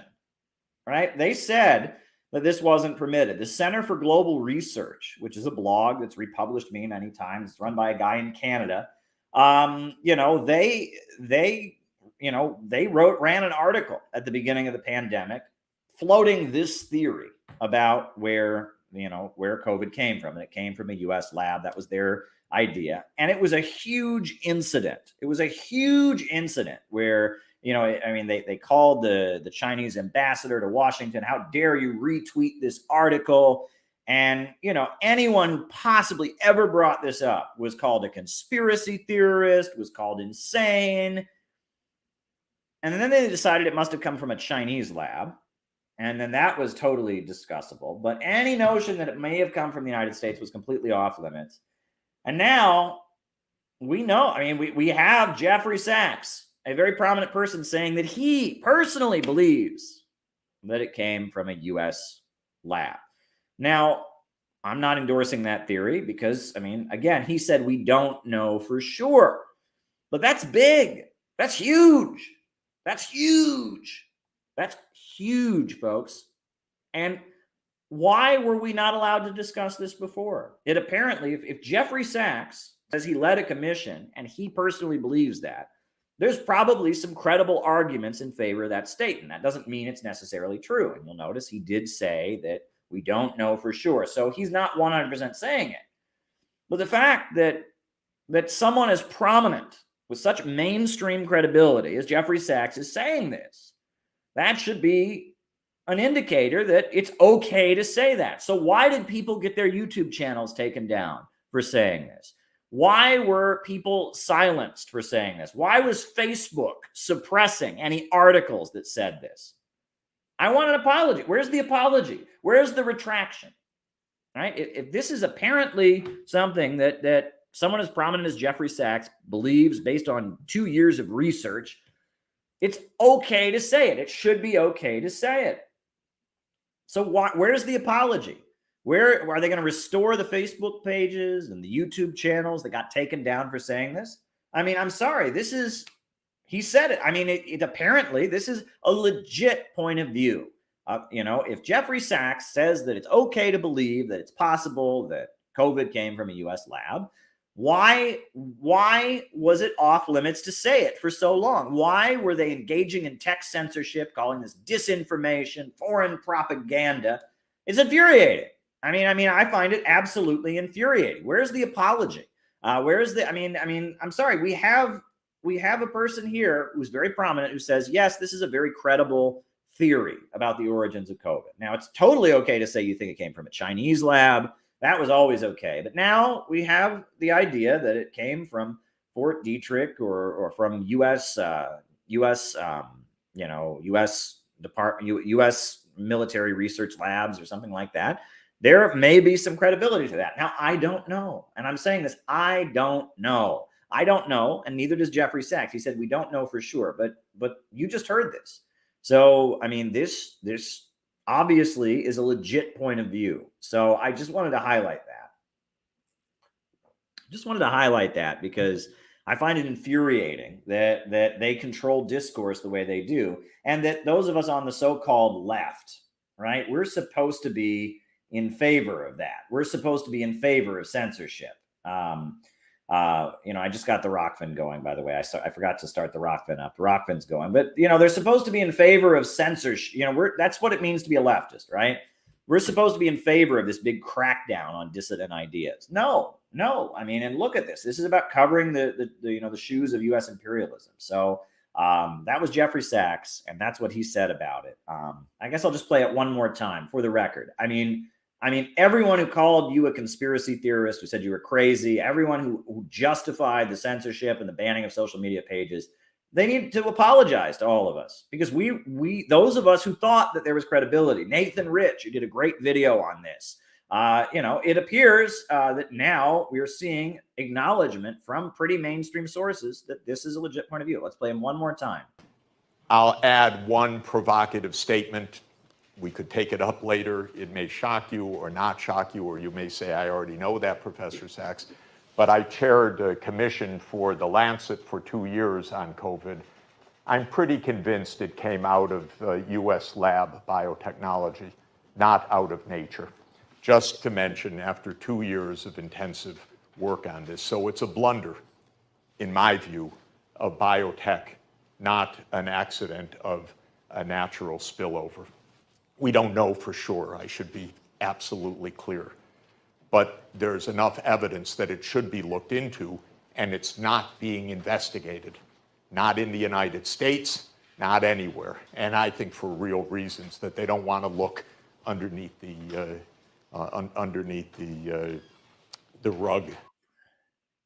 Right? They said that this wasn't permitted. The Center for Global Research, which is a blog that's republished me many times, it's run by a guy in Canada. They ran an article at the beginning of the pandemic floating this theory about where COVID came from. And it came from a US lab. That was their idea. And it was a huge incident. It was a huge incident where, they called the Chinese ambassador to Washington. How dare you retweet this article? And, anyone who possibly ever brought this up was called a conspiracy theorist, was called insane. And then they decided it must have come from a Chinese lab. And then that was totally discussable. But any notion that it may have come from the United States was completely off limits. And now we know, we have Jeffrey Sachs, a very prominent person, saying that he personally believes that it came from a U.S. lab. Now, I'm not endorsing that theory because, again, he said we don't know for sure. But that's big. That's huge. That's huge. That's huge, folks. And why were we not allowed to discuss this before? It apparently, if Jeffrey Sachs says he led a commission and he personally believes that, there's probably some credible arguments in favor of that statement. That doesn't mean it's necessarily true. And you'll notice he did say that we don't know for sure. So he's not 100% saying it. But the fact that someone as prominent with such mainstream credibility as Jeffrey Sachs is saying this, that should be an indicator that it's okay to say that. So why did people get their YouTube channels taken down for saying this? Why were people silenced for saying this? Why was Facebook suppressing any articles that said this? I want an apology. Where's the apology? Where's the retraction? Right? If this is apparently something that someone as prominent as Jeffrey Sachs believes based on 2 years of research, it's okay to say it. It should be okay to say it. So where's the apology? Where are they going to restore the Facebook pages and the YouTube channels that got taken down for saying this? I'm sorry. He said it. It apparently, this is a legit point of view. If Jeffrey Sachs says that it's okay to believe that it's possible that COVID came from a U.S. lab, why was it off limits to say it for so long? Why were they engaging in text censorship, calling this disinformation, foreign propaganda? It's infuriating. I find it absolutely infuriating. Where's the apology? I'm sorry. We have a person here who's very prominent who says, yes, this is a very credible theory about the origins of COVID. Now, it's totally okay to say you think it came from a Chinese lab. That was always okay. But now we have the idea that it came from Fort Detrick or from U.S. military research labs or something like that. there may be some credibility to that. Now, I don't know. And I'm saying this, I don't know. I don't know, and neither does Jeffrey Sachs. He said we don't know for sure, but you just heard this. So, I mean, this obviously is a legit point of view. So I just wanted to highlight that. Just wanted to highlight that because I find it infuriating that they control discourse the way they do, and that those of us on the so-called left, right, we're supposed to be in favor of that. We're supposed to be in favor of censorship. I just got the Rockfin going, by the way. I forgot to start the Rockfin up. The Rockfin's going, but they're supposed to be in favor of censorship. That's what it means to be a leftist, right? We're supposed to be in favor of this big crackdown on dissident ideas. No. I mean, and look at this. This is about covering the shoes of U.S. imperialism. So that was Jeffrey Sachs, and that's what he said about it. I guess I'll just play it one more time for the record. I mean, everyone who called you a conspiracy theorist, who said you were crazy, everyone who justified the censorship and the banning of social media pages, they need to apologize to all of us, because we those of us who thought that there was credibility. Nathan Rich, who did a great video on this. It appears that now we're seeing acknowledgement from pretty mainstream sources that this is a legit point of view. Let's play him one more time. I'll add one provocative statement. We could take it up later. It may shock you or not shock you, or you may say, I already know that, Professor Sachs. But I chaired a commission for The Lancet for 2 years on COVID. I'm pretty convinced it came out of US lab biotechnology, not out of nature. Just to mention, after 2 years of intensive work on this. So it's a blunder, in my view, of biotech, not an accident of a natural spillover. We don't know for sure, I should be absolutely clear. But there's enough evidence that it should be looked into, and it's not being investigated. Not in the United States, not anywhere. And I think for real reasons, that they don't want to look underneath the rug.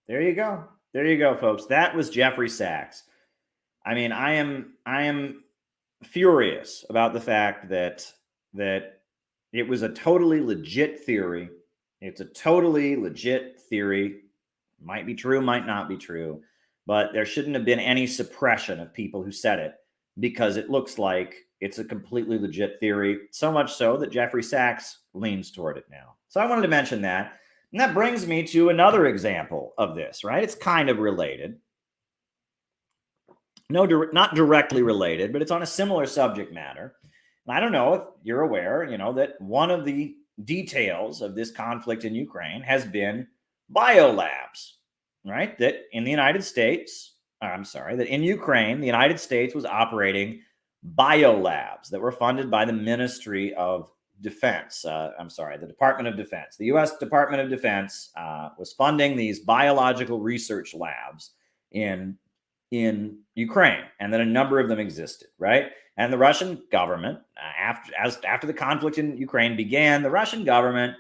There you go, folks. That was Jeffrey Sachs. I mean, I am furious about the fact that it was a totally legit theory. It's a totally legit theory. Might be true, might not be true, but there shouldn't have been any suppression of people who said it, because it looks like it's a completely legit theory, so much so that Jeffrey Sachs leans toward it now. So I wanted to mention that. And that brings me to another example of this, right? It's kind of related. No, not directly related, but it's on a similar subject matter. And I don't know if you're aware, that one of the details of this conflict in Ukraine has been biolabs, right? That in the United States, that in Ukraine, the United States was operating biolabs that were funded by the Ministry of Defense. The Department of Defense. The U.S. Department of Defense was funding these biological research labs in Ukraine, and then a number of them existed, right? And the Russian government, after the conflict in Ukraine began, the Russian government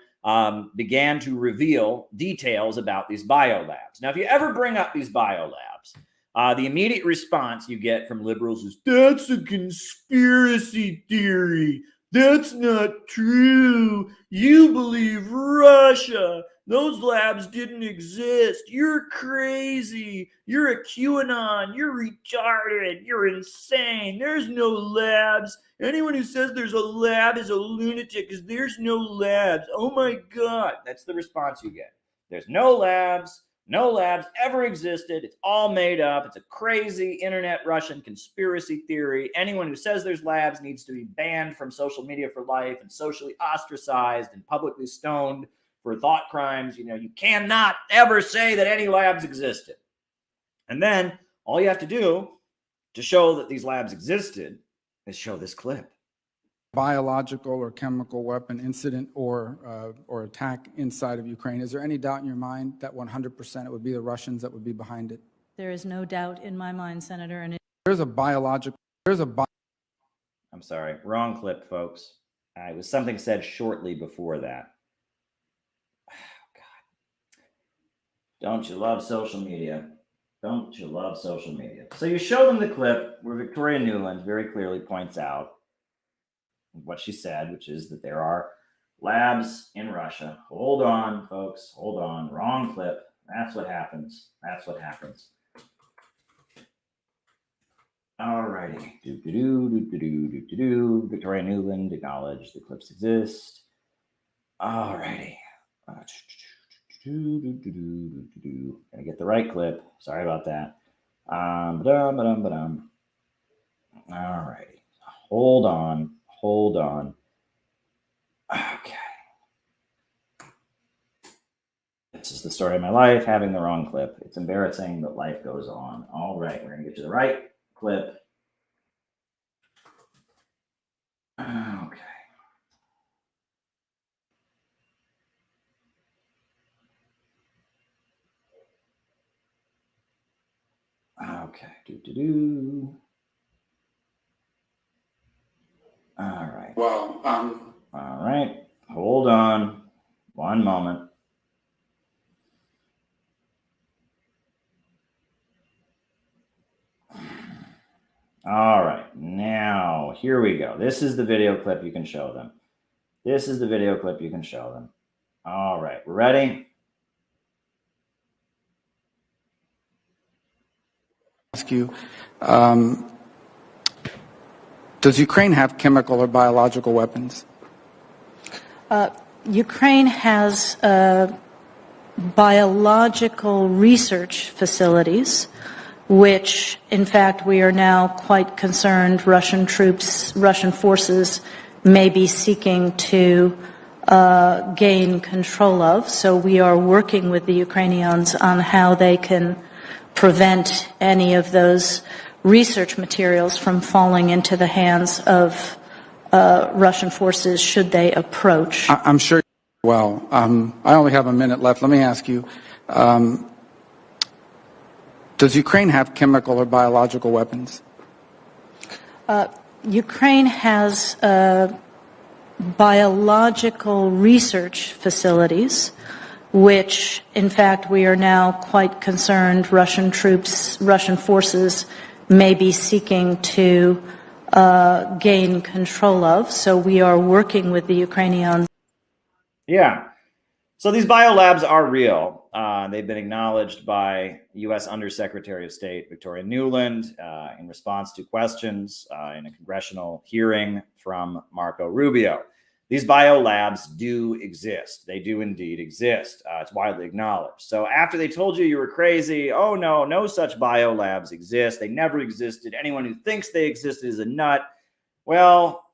began to reveal details about these biolabs. Now, if you ever bring up these biolabs, the immediate response you get from liberals is, that's a conspiracy theory. That's not true. You believe Russia. Those labs didn't exist. You're crazy. You're a QAnon. You're retarded. You're insane. There's no labs. Anyone who says there's a lab is a lunatic, because there's no labs. Oh my God. That's the response you get. There's no labs. No labs ever existed. It's all made up. It's a crazy internet Russian conspiracy theory. Anyone who says there's labs needs to be banned from social media for life and socially ostracized and publicly stoned for thought crimes. You cannot ever say that any labs existed. And then all you have to do to show that these labs existed is show this clip. Biological or chemical weapon incident or attack inside of Ukraine. Is there any doubt in your mind that 100% it would be the Russians that would be behind it? There is no doubt in my mind, Senator. And I'm sorry, wrong clip, folks. It was something said shortly before that. Oh, God. Don't you love social media? Don't you love social media? So you show them the clip where Victoria Nuland very clearly points out what she said, which is that there are Labs in Russia. Hold on, folks. Hold on. Wrong clip. That's what happens. That's what happens. Alrighty. Victoria Nuland acknowledged the clips exist. Alrighty. Gotta get the right clip. Sorry about that. Alrighty. Hold on. Hold on. Okay. This is the story of my life, having the wrong clip. It's embarrassing, but life goes on. All right, we're going to get you the right clip. Okay. Okay. All right. Well, All right. Hold on. One moment. All right. Now, here we go. This is the video clip you can show them. This is the video clip you can show them. All right. Ready? ask you, does Ukraine have chemical or biological weapons? Ukraine has biological research facilities, which, in fact, we are now quite concerned Russian forces may be seeking to gain control of. So we are working with the Ukrainians on how they can prevent any of those research materials from falling into the hands of Russian forces should they approach. I'm sure. Well, I only have a minute left. Let me ask you, does Ukraine have chemical or biological weapons? Ukraine has biological research facilities, which, in fact, we are now quite concerned Russian forces may be seeking to gain control of. So we are working with the Ukrainians. Yeah. So these biolabs are real. They've been acknowledged by U.S. Undersecretary of State Victoria Nuland in response to questions in a congressional hearing from Marco Rubio. These biolabs do exist. They do indeed exist. It's widely acknowledged. So after they told you were crazy, oh no, no such biolabs exist. They never existed. Anyone who thinks they existed is a nut. Well,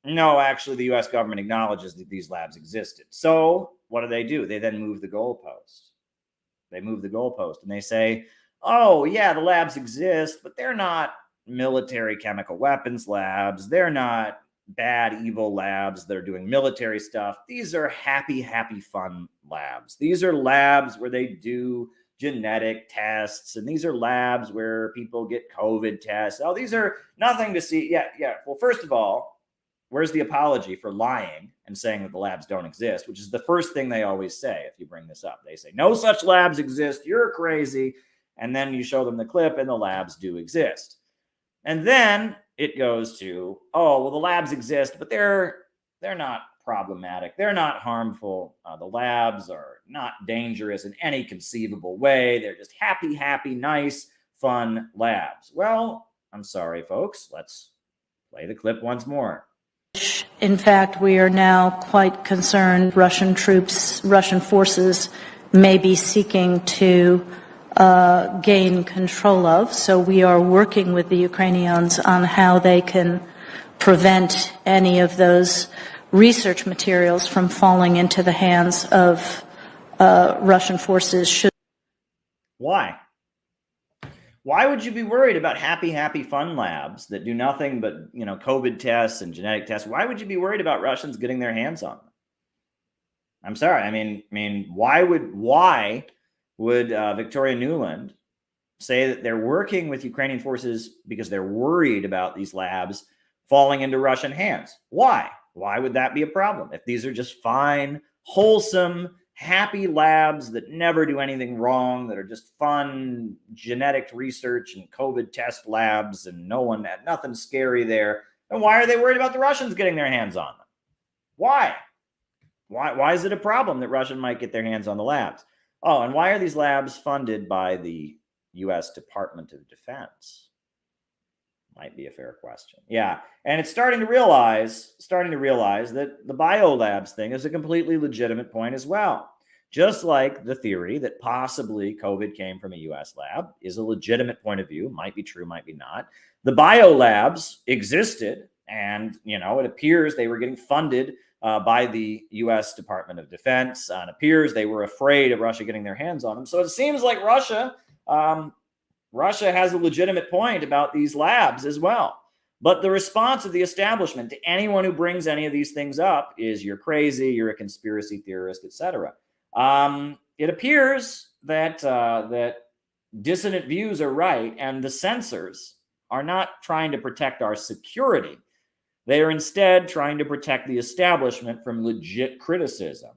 no, actually, the U.S. government acknowledges that these labs existed. So what do? They then move the goalpost. They move the goalpost and they say, oh, yeah, the labs exist, but they're not military chemical weapons labs. They're not bad, evil labs that are doing military stuff. These are happy, fun labs. These are labs where they do genetic tests, and these are labs where people get COVID tests. Oh, these are nothing to see. Yeah. Well, first of all, where's the apology for lying and saying that the labs don't exist, which is the first thing they always say if you bring this up. They say, no such labs exist. You're crazy. And then you show them the clip and the labs do exist. And then it goes to, oh, well, the labs exist, but they're not problematic. They're not harmful. The labs are not dangerous in any conceivable way. They're just happy, nice, fun labs. Well, I'm sorry, folks. Let's play the clip once more. In fact, we are now quite concerned Russian forces may be seeking to gain control of. So we are working with the Ukrainians on how they can prevent any of those research materials from falling into the hands of Russian forces. Why? Why would you be worried about happy, fun labs that do nothing but, COVID tests and genetic tests? Why would you be worried about Russians getting their hands on them? I'm sorry. I mean, why would Victoria Nuland say that they're working with Ukrainian forces because they're worried about these labs falling into Russian hands? Why? Why would that be a problem? If these are just fine, wholesome, happy labs that never do anything wrong, that are just fun genetic research and COVID test labs and nothing scary there, then why are they worried about the Russians getting their hands on them? Why? Why is it a problem that Russia might get their hands on the labs? Oh, and why are these labs funded by the U.S. Department of Defense? Might be a fair question. Yeah, and it's starting to realize that the biolabs thing is a completely legitimate point as well. Just like the theory that possibly COVID came from a U.S. lab is a legitimate point of view, might be true, might be not. The biolabs existed, and it appears they were getting funded by the U.S. Department of Defense. And it appears they were afraid of Russia getting their hands on them. So it seems like Russia has a legitimate point about these labs as well. But the response of the establishment to anyone who brings any of these things up is, you're crazy, you're a conspiracy theorist, etc. It appears that that dissonant views are right, and the censors are not trying to protect our security. They are instead trying to protect the establishment from legit criticism.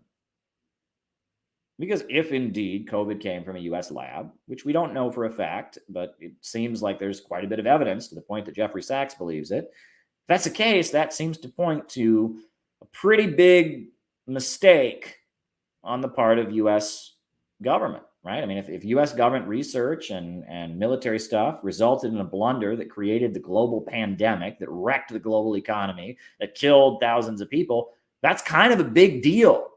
Because if indeed COVID came from a U.S. lab, which we don't know for a fact, but it seems like there's quite a bit of evidence to the point that Jeffrey Sachs believes it. If that's the case, that seems to point to a pretty big mistake on the part of U.S. government, right? I mean, if U.S. government research and military stuff resulted in a blunder that created the global pandemic, that wrecked the global economy, that killed thousands of people, that's kind of a big deal.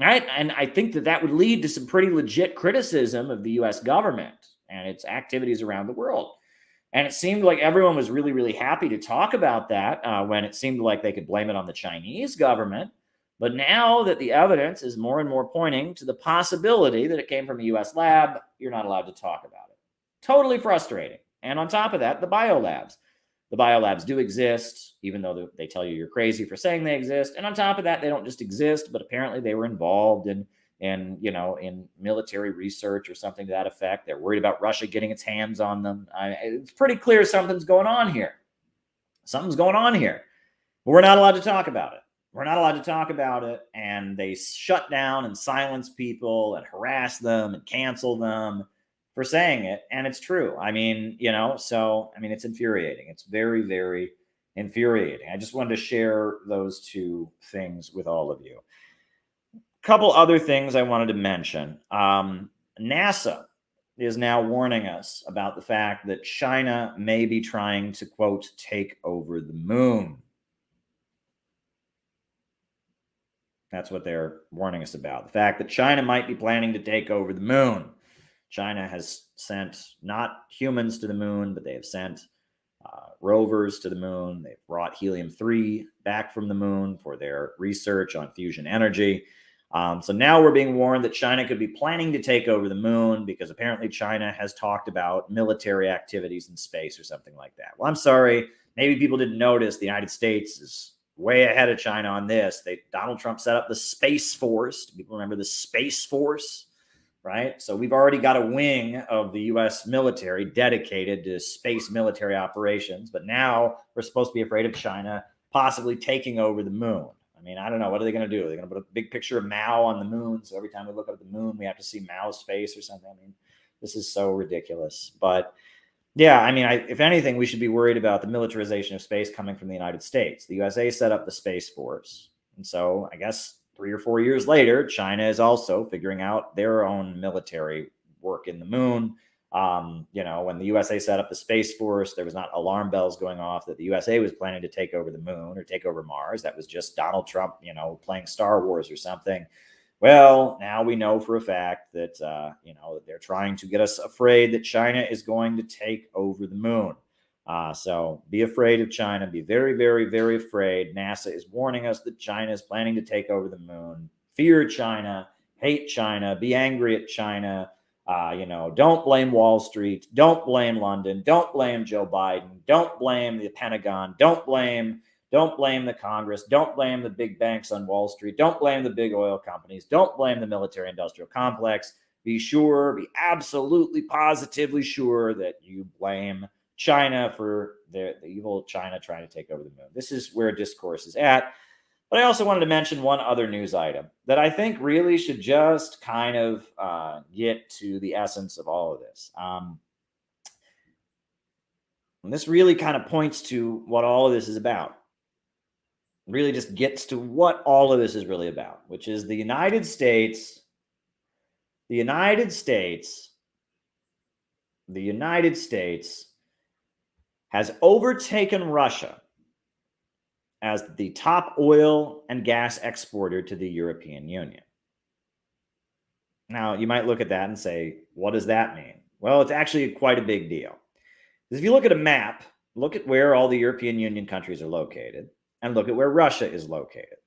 Right? And I think that would lead to some pretty legit criticism of the U.S. government and its activities around the world. And it seemed like everyone was really, really happy to talk about that when it seemed like they could blame it on the Chinese government. But now that the evidence is more and more pointing to the possibility that it came from a U.S. lab, you're not allowed to talk about it. Totally frustrating. And on top of that, the biolabs. The biolabs do exist, even though they tell you you're crazy for saying they exist. And on top of that, they don't just exist, but apparently they were involved in military research or something to that effect. They're worried about Russia getting its hands on them. It's pretty clear something's going on here. Something's going on here. But we're not allowed to talk about it. We're not allowed to talk about it. And they shut down and silence people and harass them and cancel them for saying it. And it's true. I mean, it's infuriating. It's very, very infuriating. I just wanted to share those two things with all of you. A couple other things I wanted to mention. NASA is now warning us about the fact that China may be trying to, quote, take over the moon. That's what they're warning us about. The fact that China might be planning to take over the moon. China has sent not humans to the moon, but they have sent rovers to the moon. They've brought helium-3 back from the moon for their research on fusion energy. So now we're being warned that China could be planning to take over the moon because apparently China has talked about military activities in space or something like that. Well, I'm sorry. Maybe people didn't notice the United States is way ahead of China on this. Donald Trump set up the Space Force. Do people remember the Space Force? Right? So we've already got a wing of the U.S. military dedicated to space military operations. But now we're supposed to be afraid of China possibly taking over the moon. I mean, I don't know. What are they going to do? Are they going to put a big picture of Mao on the moon? So every time we look up at the moon, we have to see Mao's face or something. I mean, this is so ridiculous. But yeah, I mean, if anything, we should be worried about the militarization of space coming from the United States. The USA set up the Space Force. And so I guess 3 or 4 years later, China is also figuring out their own military work in the moon. When the USA set up the Space Force, there was not alarm bells going off that the USA was planning to take over the moon or take over Mars. That was just Donald Trump, playing Star Wars or something. Well, now we know for a fact that, they're trying to get us afraid that China is going to take over the moon. So be afraid of China. Be very, very, very afraid. NASA is warning us that China is planning to take over the moon. Fear China. Hate China. Be angry at China. Don't blame Wall Street. Don't blame London. Don't blame Joe Biden. Don't blame the Pentagon. Don't blame the Congress. Don't blame the big banks on Wall Street. Don't blame the big oil companies. Don't blame the military-industrial complex. Be absolutely, positively sure that you blame China for the evil China trying to take over the moon. This is where discourse is at. But I also wanted to mention one other news item that I think really should just kind of get to the essence of all of this. And this really kind of points to what all of this is about. really just gets to what all of this is really about, which is the United States has overtaken Russia as the top oil and gas exporter to the European Union. Now, you might look at that and say, what does that mean? Well, it's actually quite a big deal. If you look at a map, look at where all the European Union countries are located, and look at where Russia is located.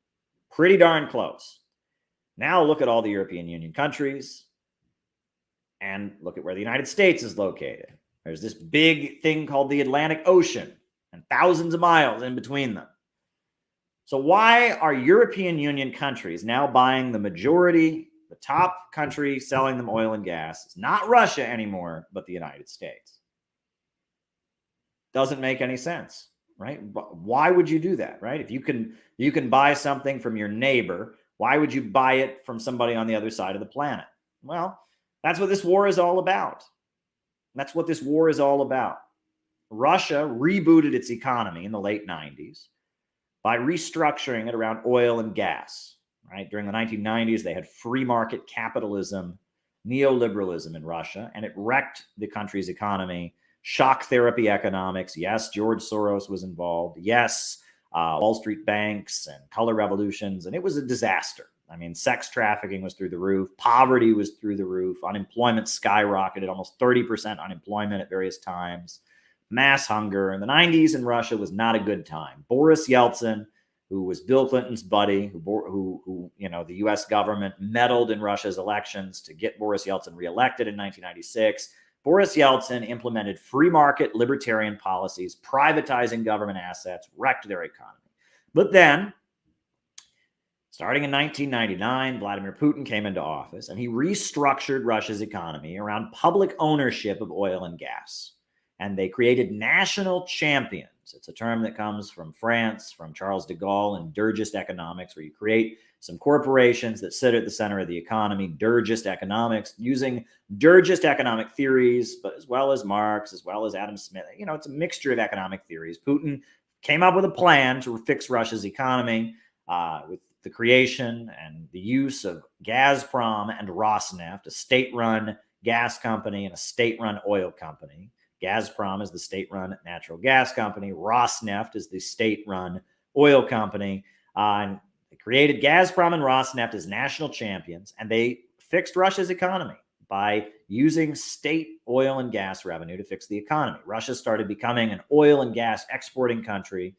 Pretty darn close. Now look at all the European Union countries, and look at where the United States is located. There's this big thing called the Atlantic Ocean, and thousands of miles in between them. So why are European Union countries now buying the majority, the top country selling them oil and gas? It's not Russia anymore, but the United States. Doesn't make any sense, right? Why would you do that, right? If you can buy something from your neighbor, why would you buy it from somebody on the other side of the planet? Well, that's what this war is all about. That's what this war is all about. Russia rebooted its economy in the late 90s by restructuring it around oil and gas, right? During the 1990s, they had free market capitalism, neoliberalism in Russia, and it wrecked the country's economy. Shock therapy economics. Yes, George Soros was involved. Yes, Wall Street banks and color revolutions, and it was a disaster. I mean, sex trafficking was through the roof. Poverty was through the roof. Unemployment skyrocketed, almost 30% unemployment at various times. Mass hunger in the 90s in Russia was not a good time. Boris Yeltsin, who was Bill Clinton's buddy, who the U.S. government meddled in Russia's elections to get Boris Yeltsin reelected in 1996. Boris Yeltsin implemented free market libertarian policies, privatizing government assets, wrecked their economy. But then, starting in 1999, Vladimir Putin came into office, and he restructured Russia's economy around public ownership of oil and gas. And they created national champions. It's a term that comes from France, from Charles de Gaulle and Dirigist economics, where you create some corporations that sit at the center of the economy. Dirigist economics, using Dirigist economic theories, but as well as Marx, as well as Adam Smith. It's a mixture of economic theories. Putin came up with a plan to fix Russia's economy with the creation and the use of Gazprom and Rosneft, a state-run gas company and a state-run oil company. Gazprom is the state-run natural gas company. Rosneft is the state-run oil company. And they created Gazprom and Rosneft as national champions, and they fixed Russia's economy by using state oil and gas revenue to fix the economy. Russia started becoming an oil and gas exporting country,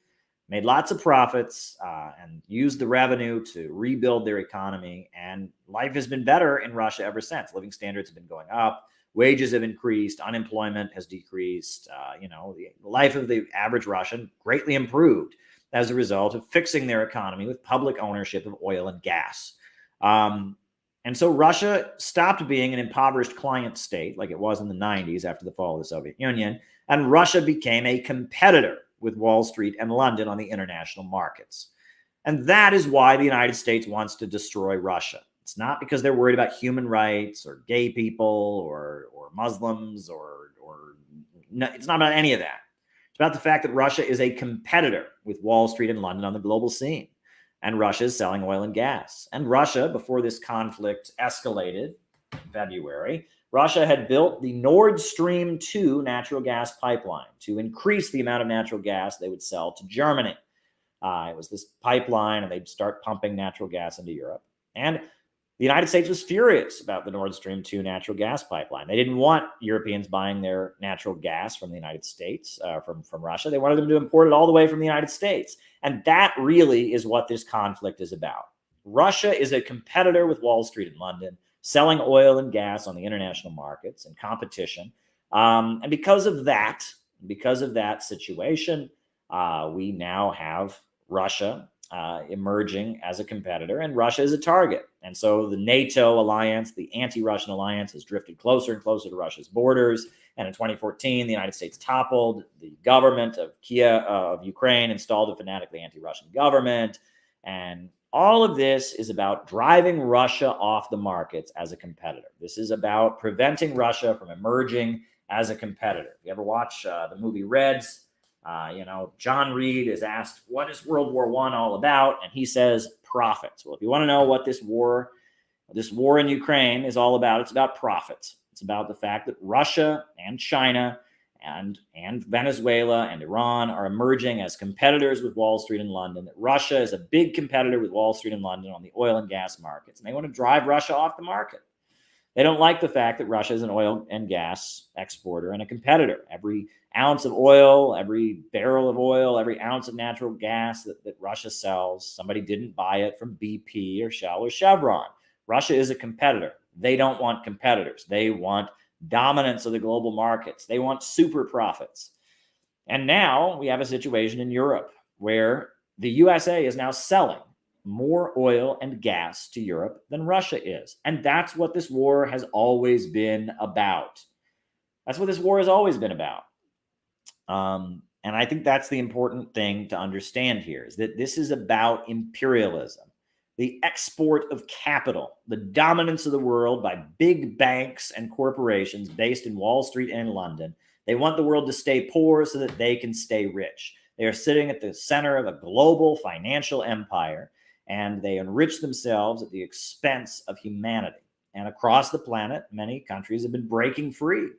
made lots of profits, and used the revenue to rebuild their economy. And life has been better in Russia ever since. Living standards have been going up. Wages have increased. Unemployment has decreased. The life of the average Russian greatly improved as a result of fixing their economy with public ownership of oil and gas. And so Russia stopped being an impoverished client state like it was in the 90s after the fall of the Soviet Union, and Russia became a competitor with Wall Street and London on the international markets. And that is why the United States wants to destroy Russia. It's not because they're worried about human rights or gay people or Muslims or no, it's not about any of that. It's about the fact that Russia is a competitor with Wall Street and London on the global scene. And Russia is selling oil and gas. And Russia, before this conflict escalated in February, Russia had built the Nord Stream 2 natural gas pipeline to increase the amount of natural gas they would sell to Germany. It was this pipeline, and they'd start pumping natural gas into Europe. And the United States was furious about the Nord Stream 2 natural gas pipeline. They didn't want Europeans buying their natural gas from the United States, from Russia. They wanted them to import it all the way from the United States. And that really is what this conflict is about. Russia is a competitor with Wall Street and London, selling oil and gas on the international markets and competition. And because of that situation, we now have Russia emerging as a competitor, and Russia is a target. And so the NATO alliance, the anti-Russian alliance, has drifted closer and closer to Russia's borders. And in 2014, the United States toppled the government of Kiev, of Ukraine, installed a fanatically anti-Russian government. And all of this is about driving Russia off the markets as a competitor. This is about preventing Russia from emerging as a competitor. If you ever watch the movie Reds, John Reed is asked, what is World War I all about? And he says, profits. Well, if you want to know what this war in Ukraine is all about, it's about profits. It's about the fact that Russia and China and Venezuela and Iran are emerging as competitors with Wall Street and London, that Russia is a big competitor with Wall Street and London on the oil and gas markets. And they want to drive Russia off the market. They don't like the fact that Russia is an oil and gas exporter and a competitor. Every ounce of oil, every barrel of oil, every ounce of natural gas that Russia sells, somebody didn't buy it from BP or Shell or Chevron. Russia is a competitor. They don't want competitors. They want dominance of the global markets. They want super profits. And now we have a situation in Europe where the USA is now selling more oil and gas to Europe than Russia is. And that's what this war has always been about. That's what this war has always been about. And I think that's the important thing to understand here, is that this is about imperialism, the export of capital, the dominance of the world by big banks and corporations based in Wall Street and in London. They want the world to stay poor so that they can stay rich. They are sitting at the center of a global financial empire, and they enrich themselves at the expense of humanity. And across the planet, many countries have been breaking free.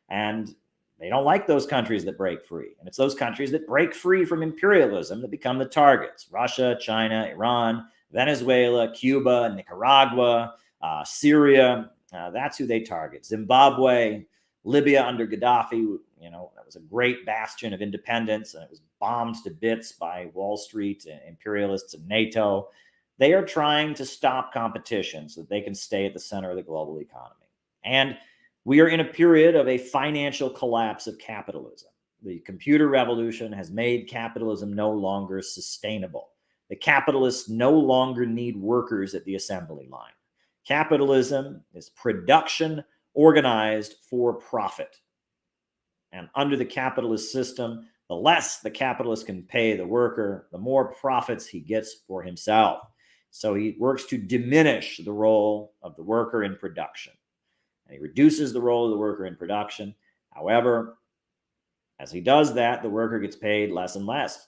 And they don't like those countries that break free. And it's those countries that break free from imperialism that become the targets. Russia, China, Iran, Venezuela, Cuba, Nicaragua, Syria. That's who they target. Zimbabwe, Libya under Gaddafi. That was a great bastion of independence, and it was bombed to bits by Wall Street and imperialists and NATO. They are trying to stop competition so that they can stay at the center of the global economy. And we are in a period of a financial collapse of capitalism. The computer revolution has made capitalism no longer sustainable. The capitalists no longer need workers at the assembly line. Capitalism is production organized for profit. And under the capitalist system, the less the capitalist can pay the worker, the more profits he gets for himself. So he works to diminish the role of the worker in production. And he reduces the role of the worker in production. However, as he does that, the worker gets paid less and less.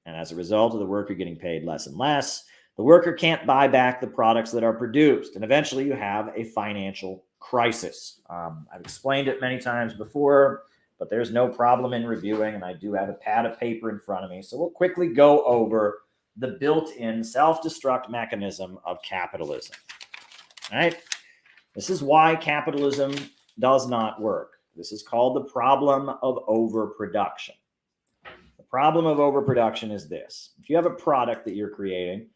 And as a result of the worker getting paid less and less, the worker can't buy back the products that are produced. And eventually you have a financial crisis. I've explained it many times before, but there's no problem in reviewing. And I do have a pad of paper in front of me. So we'll quickly go over the built-in self-destruct mechanism of capitalism. All right? This is why capitalism does not work. This is called the problem of overproduction. The problem of overproduction is this. If you have a product that you're creating,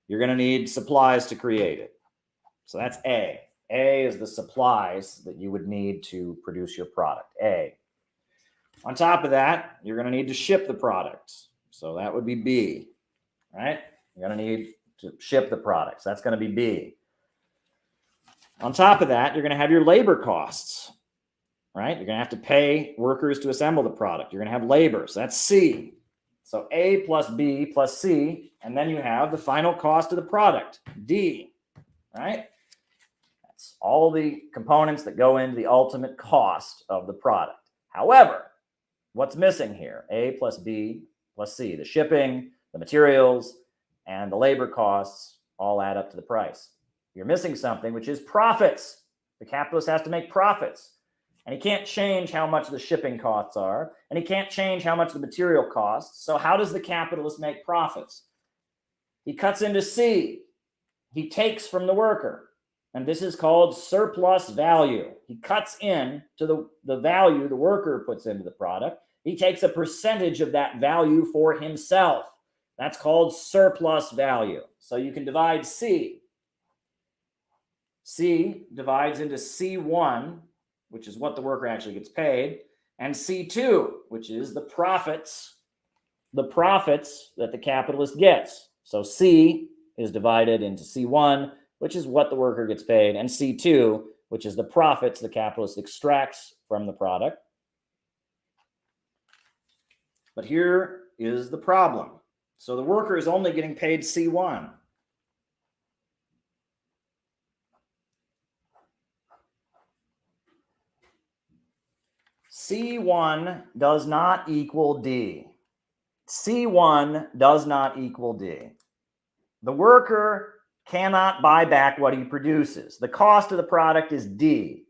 you're going to need supplies to create it. So that's A. A is the supplies that you would need to produce your product. A. On top of that, you're going to need to ship the product. So that would be B. Right? You're going to need to ship the products. That's going to be B. On top of that, you're going to have your labor costs, right? You're going to have to pay workers to assemble the product. You're going to have labor. So that's C. So A plus B plus C, and then you have the final cost of the product, D, right? That's all the components that go into the ultimate cost of the product. However, what's missing here? A plus B plus C, the shipping, the materials, and the labor costs all add up to the price. You're missing something, which is profits. The capitalist has to make profits. And he can't change how much the shipping costs are, and he can't change how much the material costs. So how does the capitalist make profits? He cuts into C. He takes from the worker. And this is called surplus value. He cuts in to the value the worker puts into the product. He takes a percentage of that value for himself. That's called surplus value. So you can divide C. C divides into C1, which is what the worker actually gets paid, and C2, which is the profits that the capitalist gets. So C is divided into C1, which is what the worker gets paid, and C2, which is the profits the capitalist extracts from the product. But here is the problem. So the worker is only getting paid C1. C1 does not equal D. C1 does not equal D. The worker cannot buy back what he produces. The cost of the product is D.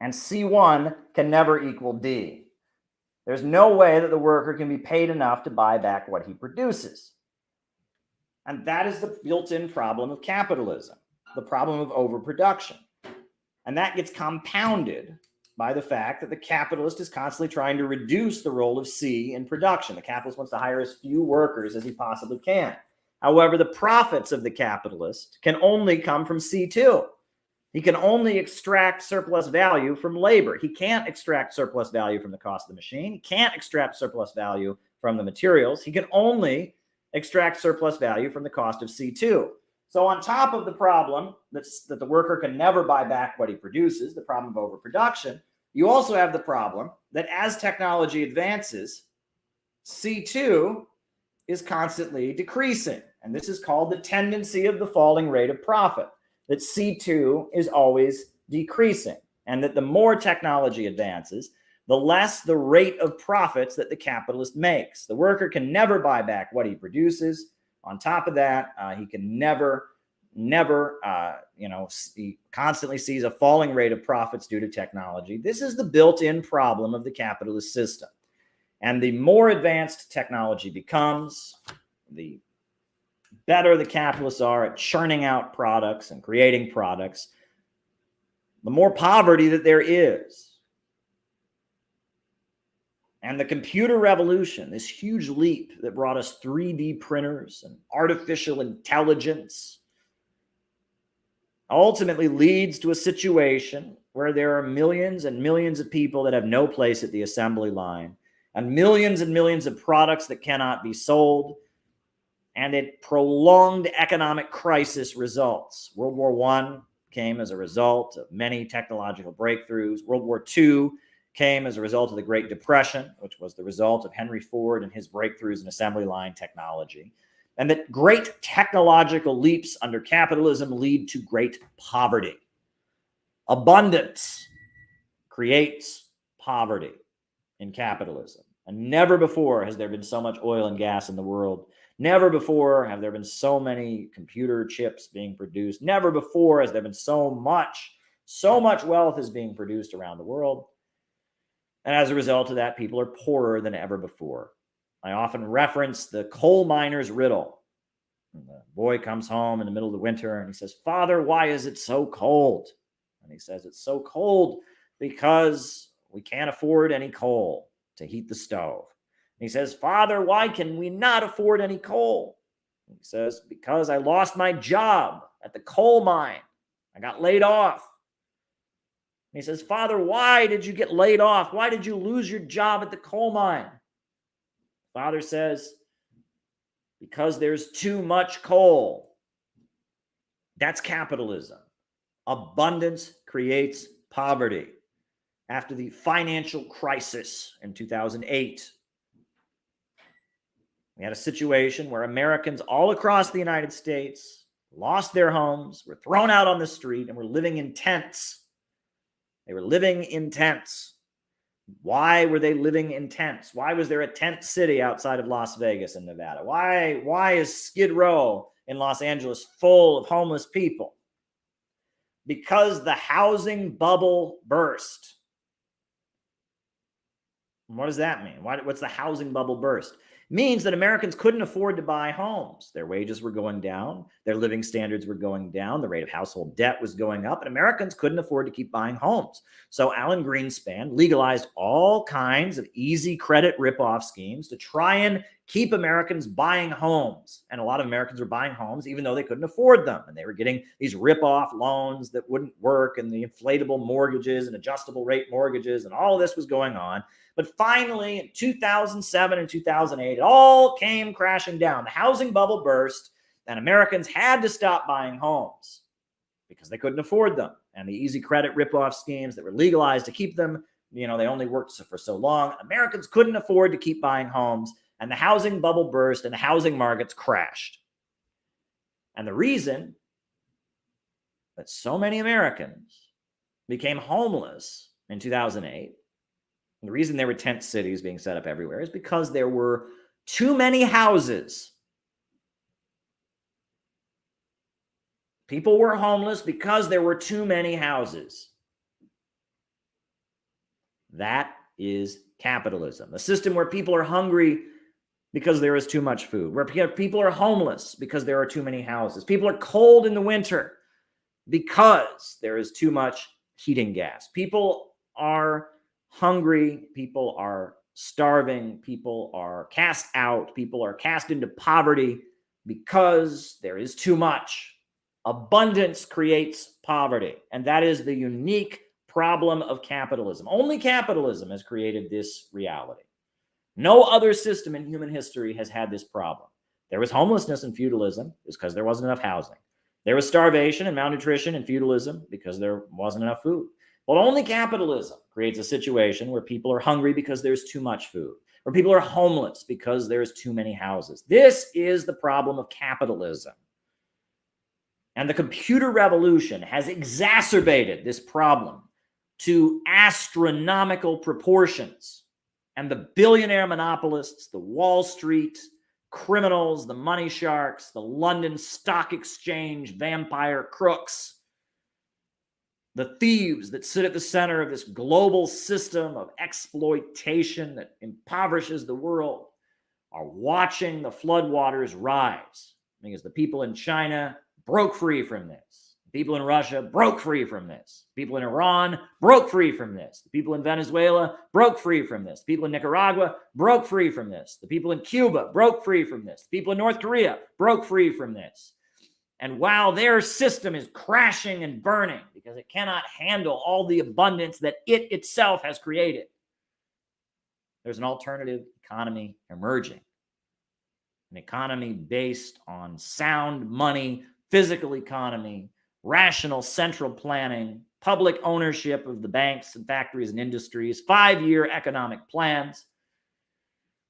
And C1 can never equal D. There's no way that the worker can be paid enough to buy back what he produces. And that is the built-in problem of capitalism, the problem of overproduction. And that gets compounded by the fact that the capitalist is constantly trying to reduce the role of C in production. The capitalist wants to hire as few workers as he possibly can. However, the profits of the capitalist can only come from C2. He can only extract surplus value from labor. He can't extract surplus value from the cost of the machine. He can't extract surplus value from the materials. He can only extract surplus value from the cost of C2. So on top of the problem that the worker can never buy back what he produces, the problem of overproduction, you also have the problem that as technology advances, C2 is constantly decreasing. And this is called the tendency of the falling rate of profit, that C2 is always decreasing, and that the more technology advances, the less the rate of profits that the capitalist makes. The worker can never buy back what he produces. On top of that, he can never, he constantly sees a falling rate of profits due to technology. This is the built-in problem of the capitalist system. And the more advanced technology becomes, the better the capitalists are at churning out products and creating products, the more poverty that there is. And the computer revolution, this huge leap that brought us 3D printers and artificial intelligence, ultimately leads to a situation where there are millions and millions of people that have no place at the assembly line, and millions of products that cannot be sold, and a prolonged economic crisis results. World War I came as a result of many technological breakthroughs. World War II came as a result of the Great Depression, which was the result of Henry Ford and his breakthroughs in assembly line technology. And that great technological leaps under capitalism lead to great poverty. Abundance creates poverty in capitalism. And never before has there been so much oil and gas in the world. Never before have there been so many computer chips being produced. Never before has there been so much wealth is being produced around the world. And as a result of that, people are poorer than ever before. I often reference the coal miner's riddle. And the boy comes home in the middle of the winter and he says, "Father, why is it so cold?" And he says, "It's so cold because we can't afford any coal to heat the stove." And he says, "Father, why can we not afford any coal?" And he says, "Because I lost my job at the coal mine. I got laid off." And he says, "Father, why did you get laid off? Why did you lose your job at the coal mine?" Father says, "Because there's too much coal." That's capitalism. Abundance creates poverty. After the financial crisis in 2008, we had a situation where Americans all across the United States lost their homes, were thrown out on the street, and were living in tents. They were living in tents. Why were they living in tents? Why was there a tent city outside of Las Vegas in Nevada? Why is Skid Row in Los Angeles full of homeless people? Because the housing bubble burst. What does that mean? What's the housing bubble burst? It means that Americans couldn't afford to buy homes. Their wages were going down. Their living standards were going down. The rate of household debt was going up, and Americans couldn't afford to keep buying homes. So Alan Greenspan legalized all kinds of easy credit ripoff schemes to try and keep Americans buying homes. And a lot of Americans were buying homes even though they couldn't afford them. And they were getting these ripoff loans that wouldn't work, and the inflatable mortgages and adjustable rate mortgages, and all of this was going on. But finally, in 2007 and 2008, it all came crashing down. The housing bubble burst, and Americans had to stop buying homes because they couldn't afford them. And the easy credit ripoff schemes that were legalized to keep them, they only worked for so long. Americans couldn't afford to keep buying homes, and the housing bubble burst, and the housing markets crashed. And the reason that so many Americans became homeless in 2008 And the reason there were tent cities being set up everywhere is because there were too many houses. People were homeless because there were too many houses. That is capitalism. A system where people are hungry because there is too much food, where people are homeless because there are too many houses. People are cold in the winter because there is too much heating gas. People are hungry. People are starving. People are cast out. People are cast into poverty because there is too much. Abundance creates poverty, and that is the unique problem of capitalism. Only capitalism has created this reality. No other system in human history has had this problem. There was homelessness in feudalism because there wasn't enough housing. There was starvation and malnutrition in feudalism because there wasn't enough food. But only capitalism creates a situation where people are hungry because there's too much food, or people are homeless because there's too many houses. This is the problem of capitalism. And the computer revolution has exacerbated this problem to astronomical proportions. And the billionaire monopolists, the Wall Street criminals, the money sharks, the London Stock Exchange vampire crooks, the thieves that sit at the center of this global system of exploitation that impoverishes the world, are watching the floodwaters rise, because the people in China broke free from this. People in Russia broke free from this. People in Iran broke free from this. The people in Venezuela broke free from this. People in Nicaragua broke free from this. The people in Cuba broke free from this. The people in North Korea broke free from this. And while their system is crashing and burning because it cannot handle all the abundance that it itself has created, there's an alternative economy emerging. An economy based on sound money, physical economy, rational central planning, public ownership of the banks and factories and industries, 5-year economic plans,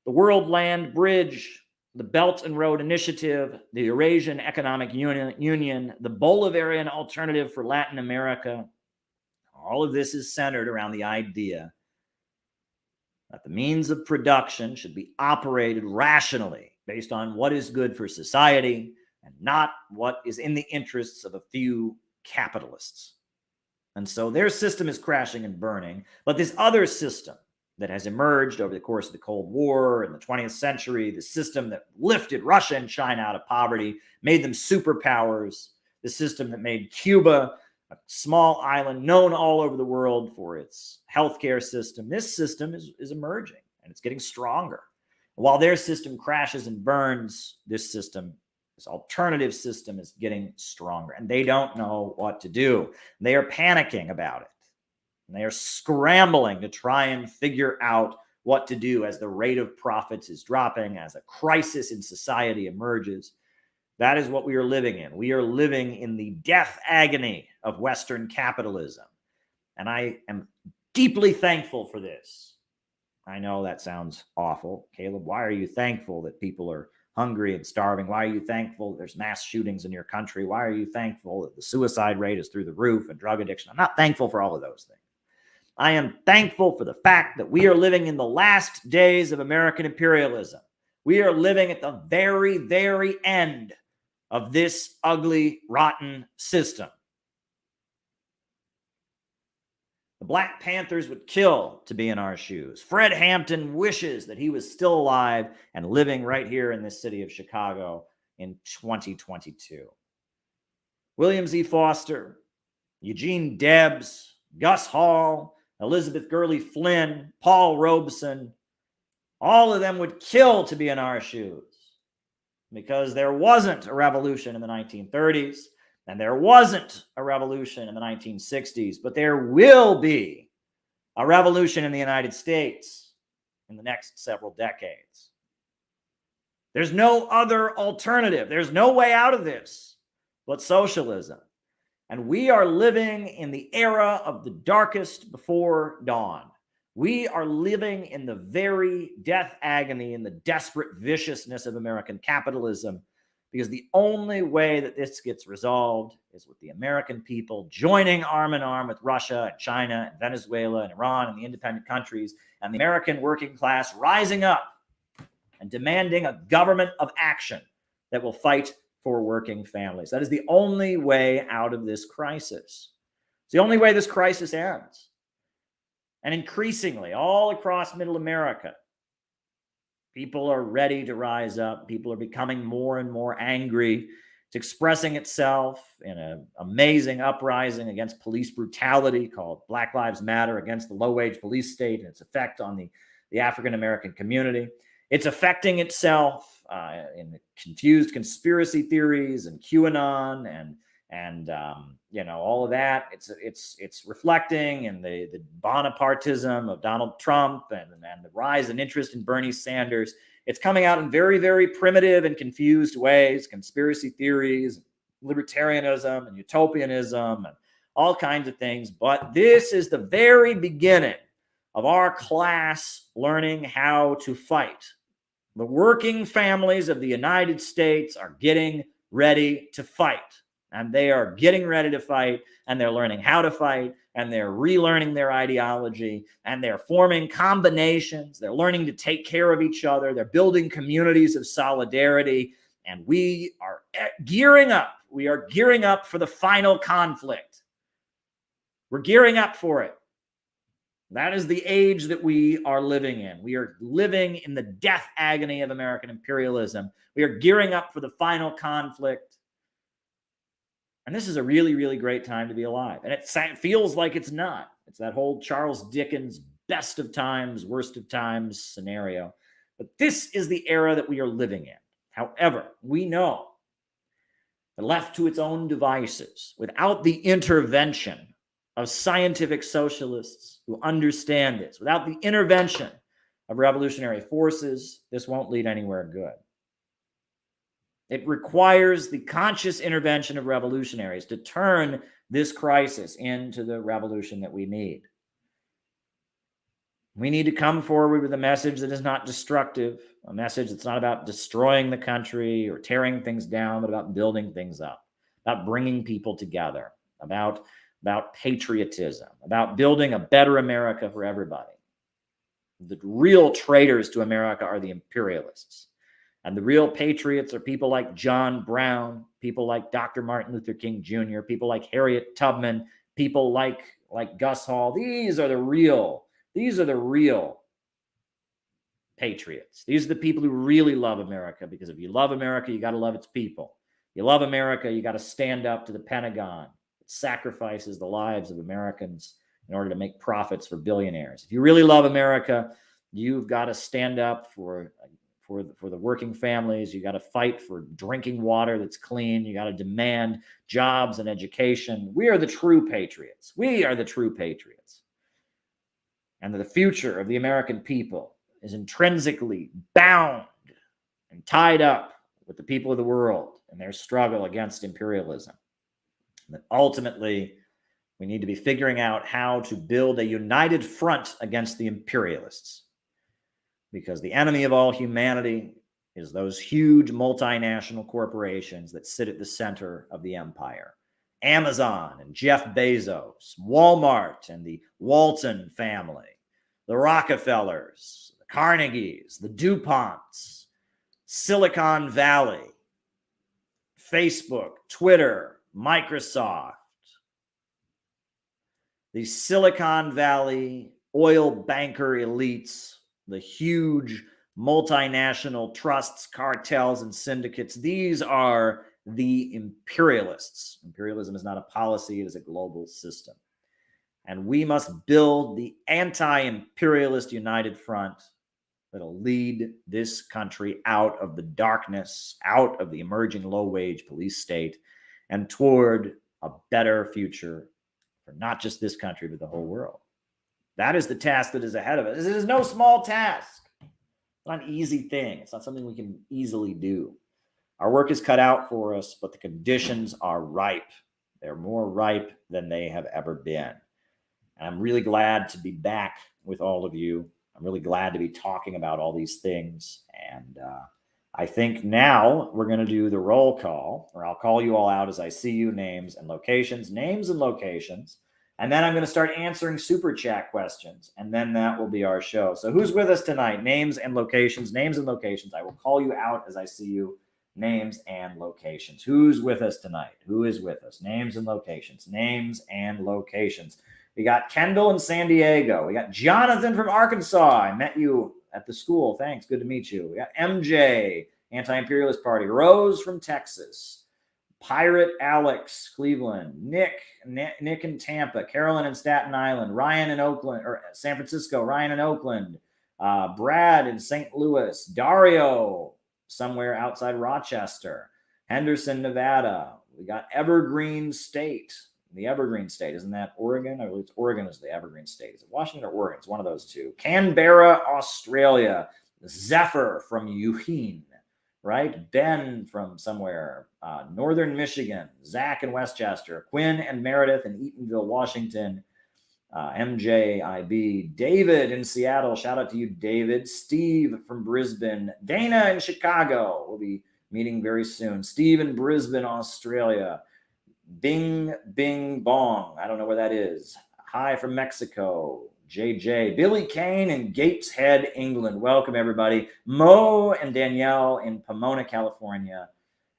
the World Land Bridge, the Belt and Road Initiative, the Eurasian Economic Union, the Bolivarian alternative for Latin America. All of this is centered around the idea that the means of production should be operated rationally based on what is good for society and not what is in the interests of a few capitalists. And so their system is crashing and burning, but this other system that has emerged over the course of the Cold War and the 20th century, the system that lifted Russia and China out of poverty, made them superpowers, the system that made Cuba a small island known all over the world for its healthcare system, this system is emerging and it's getting stronger. While their system crashes and burns, this alternative system is getting stronger, and they don't know what to do. They are panicking about it. And they are scrambling to try and figure out what to do as the rate of profits is dropping, as a crisis in society emerges. That is what we are living in. We are living in the death agony of Western capitalism. And I am deeply thankful for this. I know that sounds awful. Caleb, why are you thankful that people are hungry and starving? Why are you thankful that there's mass shootings in your country? Why are you thankful that the suicide rate is through the roof and drug addiction? I'm not thankful for all of those things. I am thankful for the fact that we are living in the last days of American imperialism. We are living at the very, very end of this ugly, rotten system. The Black Panthers would kill to be in our shoes. Fred Hampton wishes that he was still alive and living right here in this city of Chicago in 2022. William Z. Foster, Eugene Debs, Gus Hall, Elizabeth Gurley Flynn, Paul Robeson, all of them would kill to be in our shoes because there wasn't a revolution in the 1930s and there wasn't a revolution in the 1960s, but there will be a revolution in the United States in the next several decades. There's no other alternative. There's no way out of this but socialism. And we are living in the era of the darkest before dawn. We are living in the very death agony and the desperate viciousness of American capitalism, because the only way that this gets resolved is with the American people joining arm in arm with Russia and China and Venezuela and Iran and the independent countries and the American working class rising up and demanding a government of action that will fight for working families. That is the only way out of this crisis. It's the only way this crisis ends. And increasingly, all across Middle America, people are ready to rise up. People are becoming more and more angry. It's expressing itself in an amazing uprising against police brutality called Black Lives Matter, against the low-wage police state and its effect on the African-American community. It's affecting itself in confused conspiracy theories and QAnon and all of that. It's reflecting in the Bonapartism of Donald Trump and the rise in interest in Bernie Sanders. It's coming out in very, very primitive and confused ways, conspiracy theories, libertarianism and utopianism and all kinds of things. But this is the very beginning of our class learning how to fight. The working families of the United States are getting ready to fight. And they are getting ready to fight, and they're learning how to fight, and they're relearning their ideology, and they're forming combinations. They're learning to take care of each other. They're building communities of solidarity, and we are gearing up. We are gearing up for the final conflict. We're gearing up for it. That is the age that we are living in. We are living in the death agony of American imperialism. We are gearing up for the final conflict. And this is a really, really great time to be alive. And it feels like it's not. It's that whole Charles Dickens best of times, worst of times scenario. But this is the era that we are living in. However, we know that left to its own devices, without the intervention of scientific socialists who understand this, without the intervention of revolutionary forces, this won't lead anywhere good. It requires the conscious intervention of revolutionaries to turn this crisis into the revolution that we need. We need to come forward with a message that is not destructive, a message that's not about destroying the country or tearing things down, but about building things up, about bringing people together, about patriotism, about building a better America for everybody. The real traitors to America are the imperialists. And the real patriots are people like John Brown, people like Dr. Martin Luther King Jr., people like Harriet Tubman, people like Gus Hall. These are the real patriots. These are the people who really love America, because if you love America, you got to love its people. If you love America, you got to stand up to the Pentagon. It sacrifices the lives of Americans in order to make profits for billionaires. If you really love America, you've got to stand up for the working families. You got to fight for drinking water that's clean. You got to demand jobs and education. We are the true patriots. We are the true patriots. And the future of the American people is intrinsically bound and tied up with the people of the world and their struggle against imperialism. And that ultimately, we need to be figuring out how to build a united front against the imperialists. Because the enemy of all humanity is those huge multinational corporations that sit at the center of the empire. Amazon and Jeff Bezos, Walmart and the Walton family, the Rockefellers, the Carnegies, the DuPonts, Silicon Valley, Facebook, Twitter, Microsoft, the Silicon Valley oil banker elites, the huge multinational trusts, cartels, and syndicates. These are the imperialists. Imperialism is not a policy, it is a global system. And we must build the anti-imperialist united front that'll lead this country out of the darkness, out of the emerging low-wage police state, and toward a better future for not just this country, but the whole world. That is the task that is ahead of us. It is no small task. It's not an easy thing. It's not something we can easily do. Our work is cut out for us, but the conditions are ripe. They're more ripe than they have ever been. And I'm really glad to be back with all of you. I'm really glad to be talking about all these things. And I think now we're going to do the roll call, or I'll call you all out as I see you, names and locations. And then I'm going to start answering super chat questions. And then that will be our show. So who's with us tonight? Names and locations. Names and locations. I will call you out as I see you. Names and locations. Who's with us tonight? Who is with us? Names and locations. Names and locations. We got Kendall in San Diego. We got Jonathan from Arkansas. I met you at the school. Thanks. Good to meet you. We got MJ, Anti-Imperialist Party. Rose from Texas. Pirate Alex, Cleveland. Nick in Tampa. Carolyn in Staten Island. Ryan in Oakland, or San Francisco. Ryan in Oakland. Brad in St. Louis. Dario somewhere outside Rochester. Henderson, Nevada. We got Evergreen State. The Evergreen State. Isn't that Oregon? I believe it's Oregon is the Evergreen State. Is it Washington or Oregon? It's one of those two. Canberra, Australia. Zephyr from Eugene. Right? Ben from somewhere, Northern Michigan, Zach in Westchester, Quinn and Meredith in Eatonville, Washington, MJIB, David in Seattle. Shout out to you, David. Steve from Brisbane, Dana in Chicago. We'll be meeting very soon. Steve in Brisbane, Australia. Bing, bing, bong. I don't know where that is. Hi from Mexico. JJ, Billy Kane in Gateshead, England. Welcome, everybody. Mo and Danielle in Pomona, California.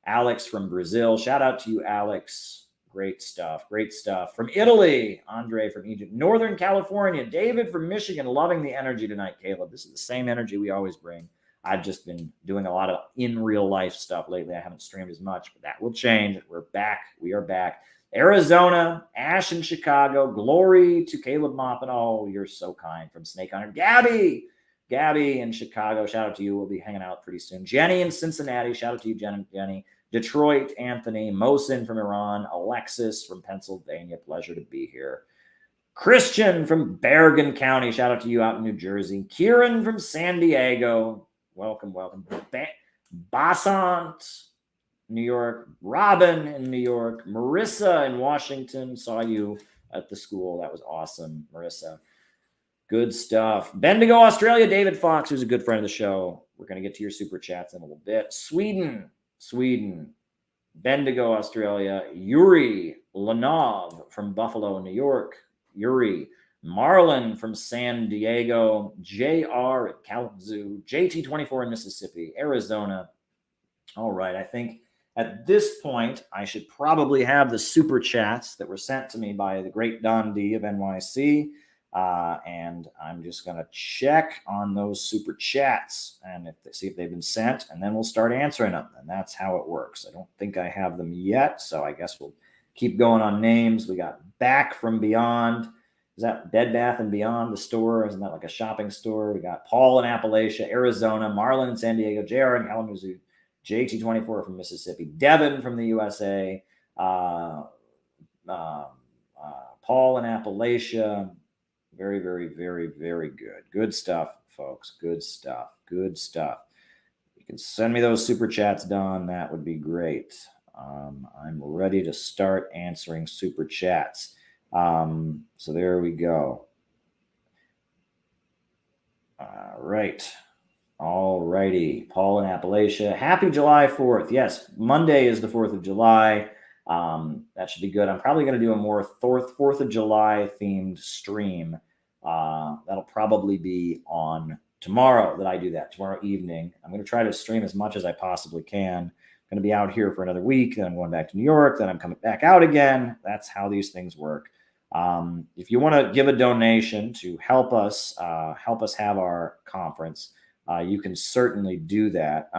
Alex from Brazil. Shout out to you, Alex. Great stuff. Great stuff. From Italy, Andre from Egypt. Northern California, David from Michigan. Loving the energy tonight, Caleb. This is the same energy we always bring. I've just been doing a lot of in real life stuff lately. I haven't streamed as much, but that will change. We're back. We are back. Arizona, Ash in Chicago, glory to Caleb Maupin. Oh, you're so kind. From Snake Hunter. Gabby in Chicago. Shout out to you. We'll be hanging out pretty soon. Jenny in Cincinnati. Shout out to you, Jenny. Detroit, Anthony. Mohsin from Iran. Alexis from Pennsylvania. Pleasure to be here. Christian from Bergen County. Shout out to you out in New Jersey. Kieran from San Diego. Welcome. Basant, New York. Robin in New York. Marissa in Washington. Saw you at the school. That was awesome, Marissa. Good stuff. Bendigo, Australia. David Fox, who's a good friend of the show. We're going to get to your super chats in a little bit. Sweden. Bendigo, Australia. Yuri Lanov from Buffalo, New York. Yuri. Marlon from San Diego. JR at Kalamazoo. JT24 in Mississippi. Arizona. All right. I think at this point, I should probably have the super chats that were sent to me by the great Don D of NYC. And I'm just going to check on those super chats and see if they've been sent, and then we'll start answering them. And that's how it works. I don't think I have them yet, so I guess we'll keep going on names. We got Back from Beyond. Is that Bed Bath & Beyond, the store? Isn't that like a shopping store? We got Paul in Appalachia, Arizona, Marlon in San Diego, JR in Kalamazoo, JT24 from Mississippi, Devin from the USA, Paul in Appalachia. Very, very, very, very good. Good stuff, folks. Good stuff. You can send me those super chats, Don. That would be great. I'm ready to start answering super chats. So there we go. All righty. Paul in Appalachia. Happy July 4th. Yes, Monday is the 4th of July. That should be good. I'm probably going to do a more 4th of July themed stream. That'll probably be on tomorrow that I do that, tomorrow evening. I'm going to try to stream as much as I possibly can. I'm going to be out here for another week. Then I'm going back to New York. Then I'm coming back out again. That's how these things work. If you want to give a donation to help us have our conference, you can certainly do that.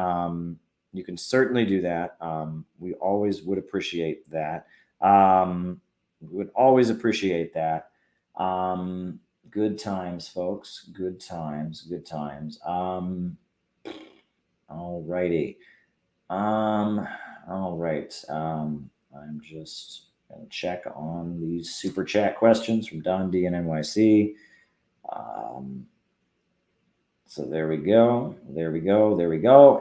We always would appreciate that. Good times, folks. Good times. All righty. All right. I'm just going to check on these super chat questions from Don D and NYC. So there we go.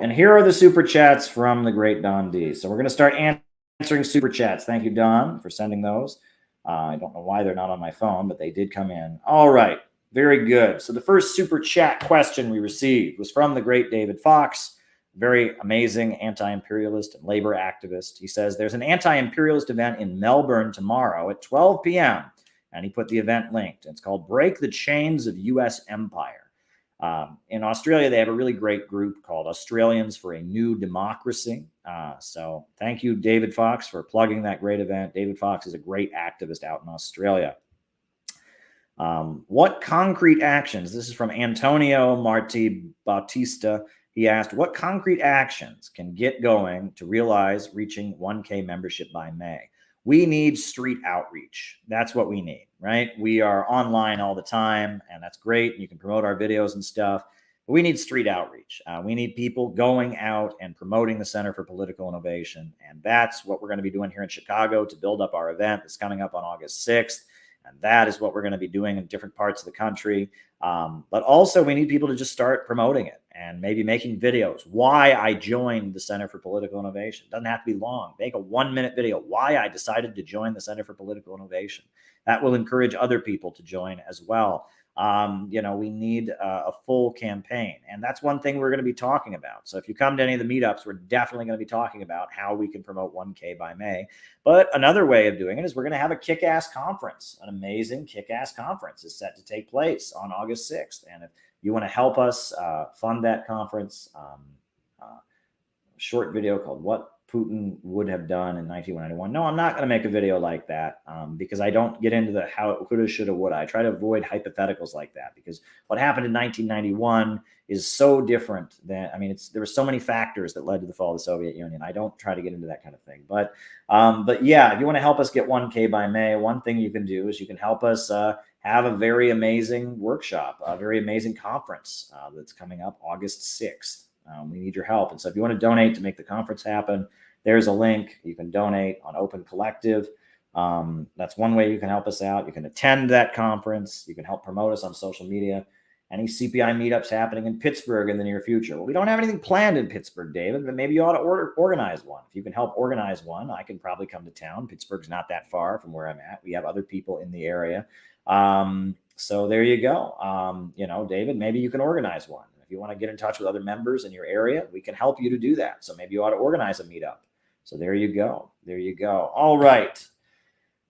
And here are the super chats from the great Don D. So we're going to start answering super chats. Thank you, Don, for sending those. I don't know why they're not on my phone, but they did come in. All right. Very good. So the first super chat question we received was from the great David Fox, very amazing anti-imperialist and labor activist. He says, there's an anti-imperialist event in Melbourne tomorrow at 12 p.m. And he put the event linked. It's called Break the Chains of U.S. Empire. In Australia, they have a really great group called Australians for a New Democracy. So thank you, David Fox, for plugging that great event. David Fox is a great activist out in Australia. What concrete actions, this is from Antonio Marti Bautista. He asked, what concrete actions can get going to realize reaching 1K membership by May? We need street outreach. That's what we need, right? We are online all the time, and that's great. You can promote our videos and stuff, but we need street outreach. We need people going out and promoting the Center for Political Innovation, and that's what we're going to be doing here in Chicago to build up our event that's coming up on August 6th, and that is what we're going to be doing in different parts of the country. But also, we need people to just start promoting it and maybe making videos. Why I joined the Center for Political Innovation. Doesn't have to be long. Make a 1-minute video. Why I decided to join the Center for Political Innovation. That will encourage other people to join as well. We need a full campaign. And that's one thing we're going to be talking about. So if you come to any of the meetups, we're definitely going to be talking about how we can promote 1K by May. But another way of doing it is we're going to have a kick-ass conference. An amazing kick-ass conference is set to take place on August 6th. And if you want to help us fund that conference, a short video called What Putin Would Have Done in 1991. No, I'm not going to make a video like that because I don't get into the how it coulda, shoulda, woulda. I try to avoid hypotheticals like that because what happened in 1991 is so different than, there were so many factors that led to the fall of the Soviet Union. I don't try to get into that kind of thing. But yeah, if you want to help us get 1K by May, one thing you can do is you can help us have a very amazing workshop, a very amazing conference that's coming up August 6th. We need your help. And so if you want to donate to make the conference happen, there's a link. You can donate on Open Collective. That's one way you can help us out. You can attend that conference. You can help promote us on social media. Any CPI meetups happening in Pittsburgh in the near future? Well, we don't have anything planned in Pittsburgh, David, but maybe you ought to organize one. If you can help organize one, I can probably come to town. Pittsburgh's not that far from where I'm at. We have other people in the area. So there you go. David, maybe you can organize one. If you want to get in touch with other members in your area, we can help you to do that. So maybe you ought to organize a meetup. So there you go. There you go. All right.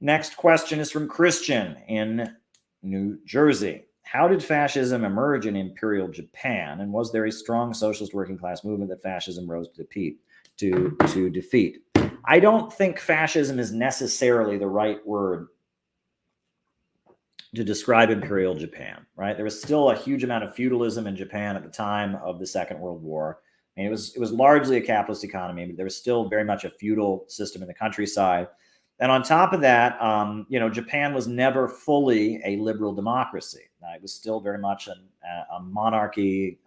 Next question is from Christian in New Jersey. How did fascism emerge in Imperial Japan? And was there a strong socialist working class movement that fascism rose to defeat? I don't think fascism is necessarily the right word to describe Imperial Japan, right? There was still a huge amount of feudalism in Japan at the time of the Second World War. It was largely a capitalist economy, but there was still very much a feudal system in the countryside. And on top of that, Japan was never fully a liberal democracy. It was still very much a monarchy,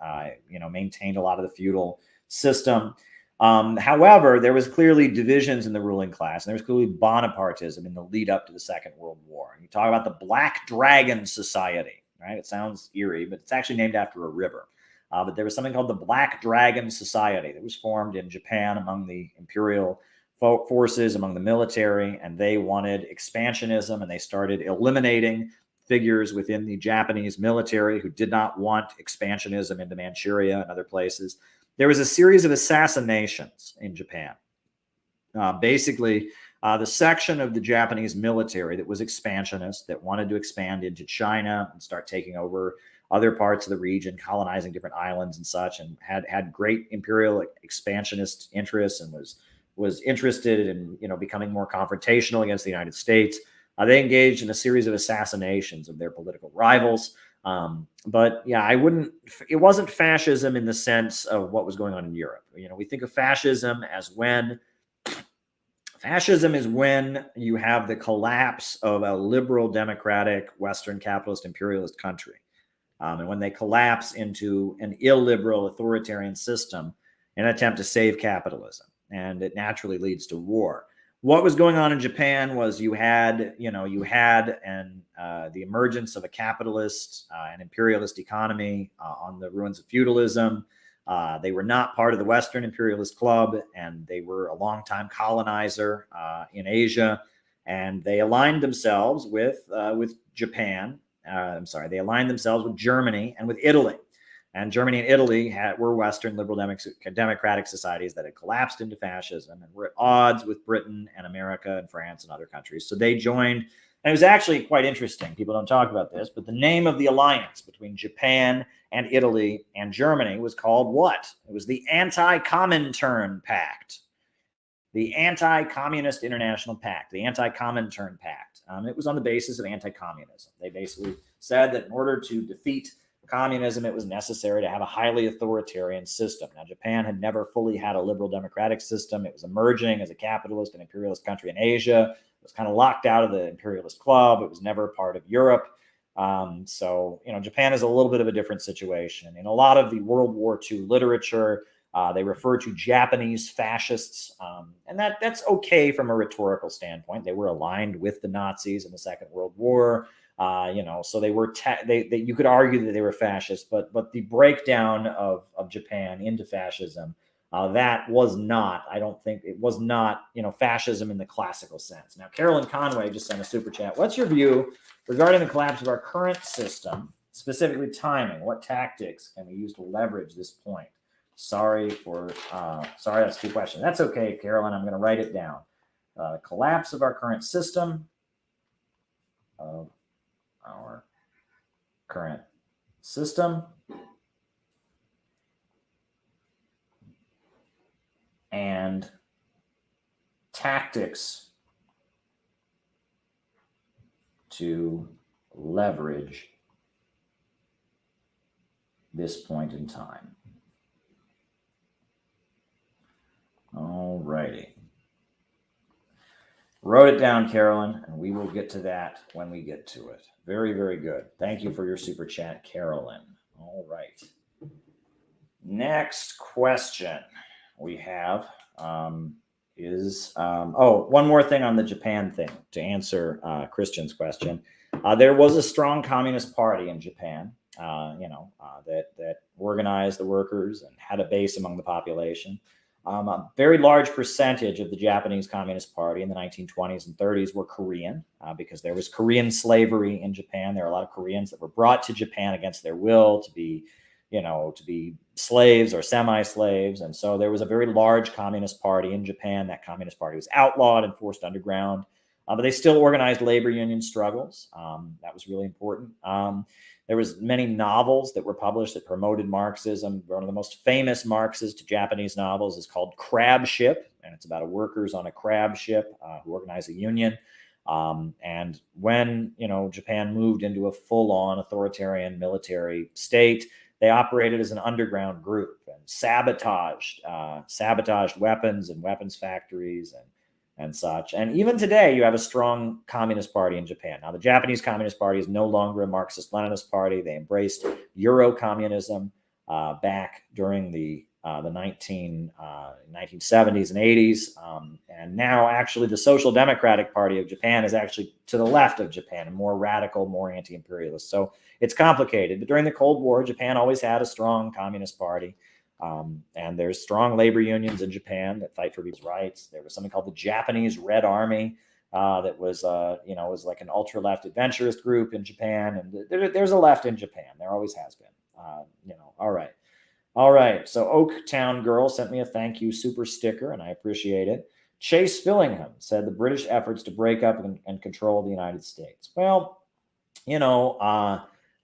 maintained a lot of the feudal system. However, there was clearly divisions in the ruling class, and there was clearly Bonapartism in the lead up to the Second World War. And you talk about the Black Dragon Society, right? It sounds eerie, but it's actually named after a river. But there was something called the Black Dragon Society that was formed in Japan among the imperial forces, among the military, and they wanted expansionism, and they started eliminating figures within the Japanese military who did not want expansionism into Manchuria and other places. There was a series of assassinations in Japan. The section of the Japanese military that was expansionist, that wanted to expand into China and start taking over other parts of the region, colonizing different islands and such, and had great imperial expansionist interests and was interested in becoming more confrontational against the United States. They engaged in a series of assassinations of their political rivals. But yeah, it wasn't fascism in the sense of what was going on in Europe. We think of fascism is when you have the collapse of a liberal, democratic, Western capitalist, imperialist country. And when they collapse into an illiberal authoritarian system in an attempt to save capitalism, and it naturally leads to war. What was going on in Japan was you had the emergence of a capitalist and imperialist economy on the ruins of feudalism. They were not part of the Western imperialist club, and they were a longtime colonizer in Asia. And they aligned themselves with Japan. They aligned themselves with Germany and with Italy. And Germany and Italy were Western liberal democratic societies that had collapsed into fascism and were at odds with Britain and America and France and other countries. So they joined And it was actually quite interesting. People don't talk about this, but the name of the alliance between Japan and Italy and Germany was called what? It was the Anti-Comintern Pact. The Anti-Communist International Pact, the Anti-Comintern Pact. It was on the basis of anti-communism. They basically said that in order to defeat communism, it was necessary to have a highly authoritarian system. Now, Japan had never fully had a liberal democratic system. It was emerging as a capitalist and imperialist country in Asia. It was kind of locked out of the imperialist club. It was never part of Europe. So, Japan is a little bit of a different situation. In a lot of the World War II literature, they refer to Japanese fascists, and that's okay from a rhetorical standpoint. They were aligned with the Nazis in the Second World War. So they were you could argue that they were fascist, but the breakdown of Japan into fascism, that was not, I don't think it was not, fascism in the classical sense. Now, Carolyn Conway just sent a super chat. What's your view regarding the collapse of our current system, specifically timing? What tactics can we use to leverage this point? Sorry, that's two questions. That's okay, Carolyn. I'm going to write it down. Collapse of our current system. Our current system and tactics to leverage this point in time. All righty. Wrote it down, Carolyn, and we will get to that when we get to it. Very, very good. Thank you for your super chat, Carolyn. All right. Next question we have is, one more thing on the Japan thing to answer Christian's question. There was a strong communist party in Japan, that organized the workers and had a base among the population. A very large percentage of the Japanese Communist Party in the 1920s and 30s were Korean, because there was Korean slavery in Japan. There are a lot of Koreans that were brought to Japan against their will to be slaves or semi-slaves. And so there was a very large Communist Party in Japan. That Communist Party was outlawed and forced underground, but they still organized labor union struggles. That was really important. There was many novels that were published that promoted Marxism. One of the most famous Marxist Japanese novels is called Crab Ship, and it's about workers on a crab ship who organize a union. And when Japan moved into a full-on authoritarian military state, they operated as an underground group and sabotaged weapons and weapons factories and such. And even today, you have a strong Communist Party in Japan. Now, the Japanese Communist Party is no longer a Marxist-Leninist party. They embraced Euro-communism back during the 1970s and 80s. And now, actually, the Social Democratic Party of Japan is actually to the left of Japan and more radical, more anti-imperialist. So it's complicated. But during the Cold War, Japan always had a strong Communist Party. And there's strong labor unions in Japan that fight for people's rights. There was something called the Japanese Red Army that was, was like an ultra-left adventurist group in Japan. And there's a left in Japan. There always has been. All right. All right. So Oaktown Girl sent me a thank you super sticker, and I appreciate it. Chase Fillingham said the British efforts to break up and control the United States. Well,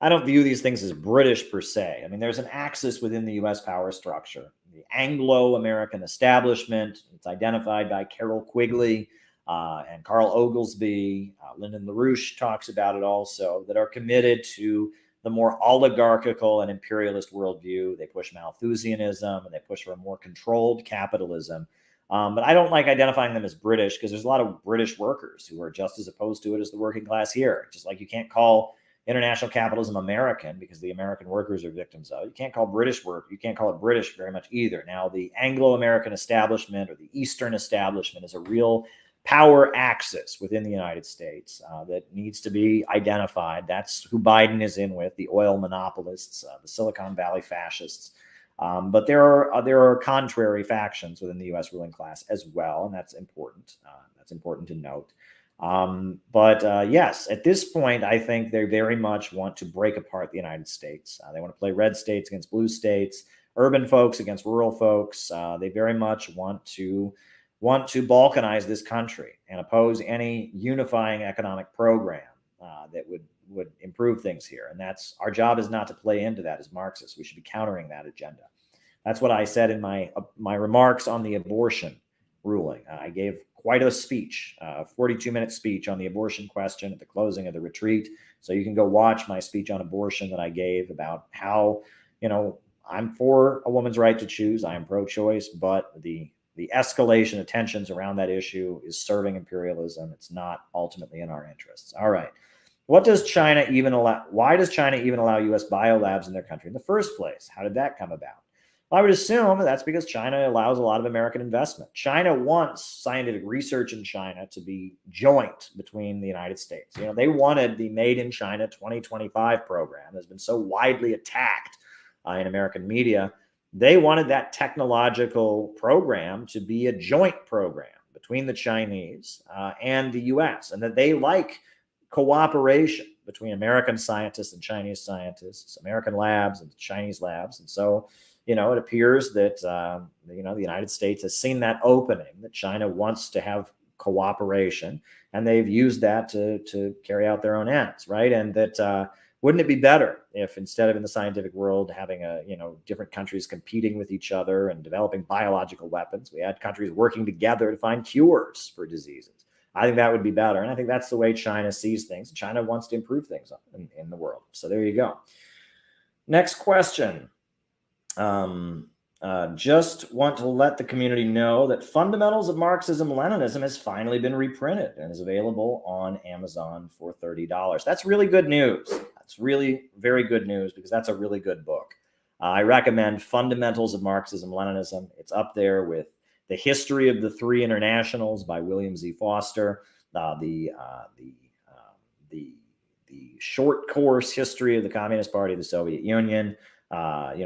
I don't view these things as British per se. I mean, there's an axis within the U.S. power structure, the Anglo-American establishment. It's identified by Carol Quigley and Carl Oglesby. Lyndon LaRouche talks about it also, that are committed to the more oligarchical and imperialist worldview. They push Malthusianism, and they push for a more controlled capitalism. But I don't like identifying them as British, because there's a lot of British workers who are just as opposed to it as the working class here. Just like you can't call international capitalism American because the American workers are victims of it. You can't call British work. You can't call it British very much either. Now, the Anglo-American establishment or the Eastern establishment is a real power axis within the United States that needs to be identified. That's who Biden is in with, the oil monopolists, the Silicon Valley fascists. But there are contrary factions within the U.S. ruling class as well, and that's important. That's important to note. Yes, at this point, I think they very much want to break apart the United States. They want to play red states against blue states, urban folks against rural folks. They very much want to want to balkanize this country and oppose any unifying economic program that would improve things here. And that's our job, is not to play into that as Marxists. We should be countering that agenda. That's what I said in my remarks on the abortion ruling. I gave quite a speech, a 42-minute speech on the abortion question at the closing of the retreat. So you can go watch my speech on abortion that I gave about how, I'm for a woman's right to choose. I am pro-choice, but the escalation of tensions around that issue is serving imperialism. It's not ultimately in our interests. All right. Why does China even allow U.S. biolabs in their country in the first place? How did that come about? I would assume that's because China allows a lot of American investment. China wants scientific research in China to be joint between the United States. They wanted the Made in China 2025 program that's been so widely attacked in American media. They wanted that technological program to be a joint program between the Chinese and the U.S., and that they like cooperation between American scientists and Chinese scientists, American labs and Chinese labs. And so, it appears that, the United States has seen that opening, that China wants to have cooperation, and they've used that to carry out their own ends, right? And that wouldn't it be better if, instead of in the scientific world having different countries competing with each other and developing biological weapons, we had countries working together to find cures for diseases? I think that would be better. And I think that's the way China sees things. China wants to improve things in the world. So there you go. Next question. Just want to let the community know that Fundamentals of Marxism-Leninism has finally been reprinted and is available on Amazon for $30. That's really good news. That's really very good news, because that's a really good book. I recommend Fundamentals of Marxism-Leninism. It's up there with The History of the Three Internationals by William Z. Foster, the short course History of the Communist Party of the Soviet Union.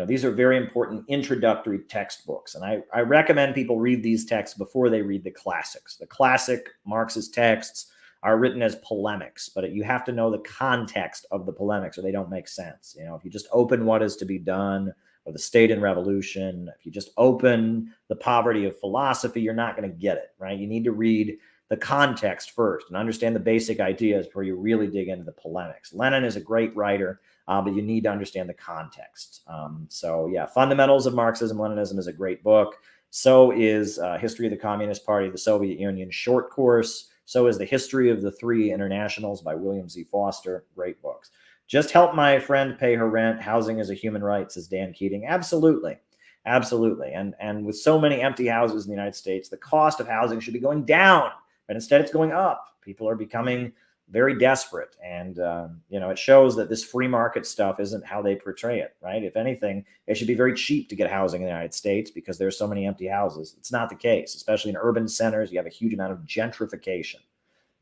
These are very important introductory textbooks, and I recommend people read these texts before they read the classics. The classic Marxist texts are written as polemics, but you have to know the context of the polemics or they don't make sense. If you just open What Is to Be Done or The State and Revolution, if you just open The Poverty of Philosophy, you're not going to get it, right? You need to read the context first and understand the basic ideas before you really dig into the polemics. Lenin is a great writer, but you need to understand the context. Fundamentals of Marxism-Leninism is a great book. So is History of the Communist Party of the Soviet Union short course. So is The History of the Three Internationals by William Z. Foster. Great books. Just help my friend pay her rent. Housing is a human right, says Dan Keating. Absolutely. Absolutely. And with so many empty houses in the United States, the cost of housing should be going down, but instead it's going up. People are becoming very desperate. And, it shows that this free market stuff isn't how they portray it, right? If anything, it should be very cheap to get housing in the United States because there's so many empty houses. It's not the case, especially in urban centers. You have a huge amount of gentrification.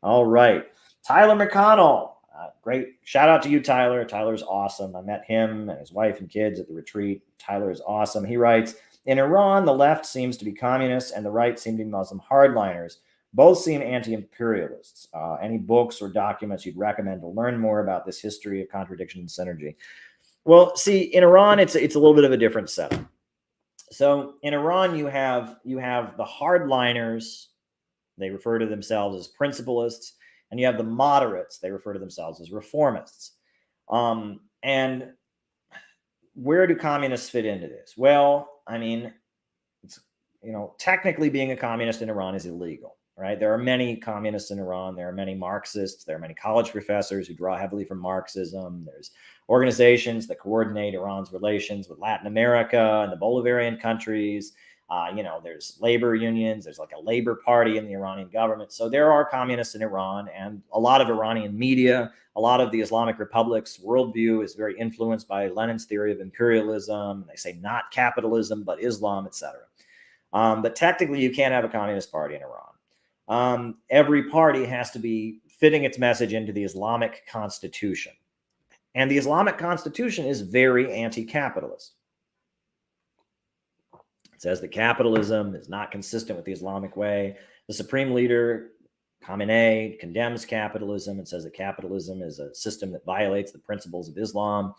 All right. Tyler McConnell. Great. Shout out to you, Tyler. Tyler's awesome. I met him and his wife and kids at the retreat. Tyler is awesome. He writes, in Iran, the left seems to be communists and the right seem to be Muslim hardliners. Both seem anti-imperialists. Any books or documents you'd recommend to learn more about this history of contradiction and synergy? Well, see, in Iran, it's a little bit of a different setup. So in Iran, you have the hardliners. They refer to themselves as principalists. And you have the moderates. They refer to themselves as reformists. And where do communists fit into this? Well, I mean, technically being a communist in Iran is illegal, right? There are many communists in Iran. There are many Marxists. There are many college professors who draw heavily from Marxism. There's organizations that coordinate Iran's relations with Latin America and the Bolivarian countries. There's labor unions. There's like a labor party in the Iranian government. So there are communists in Iran, and a lot of Iranian media, a lot of the Islamic Republic's worldview is very influenced by Lenin's theory of imperialism. They say not capitalism, but Islam, etc. But technically, you can't have a communist party in Iran. Every party has to be fitting its message into the Islamic constitution. And the Islamic constitution is very anti-capitalist. It says that capitalism is not consistent with the Islamic way. The supreme leader, Khamenei, condemns capitalism and says that capitalism is a system that violates the principles of Islam.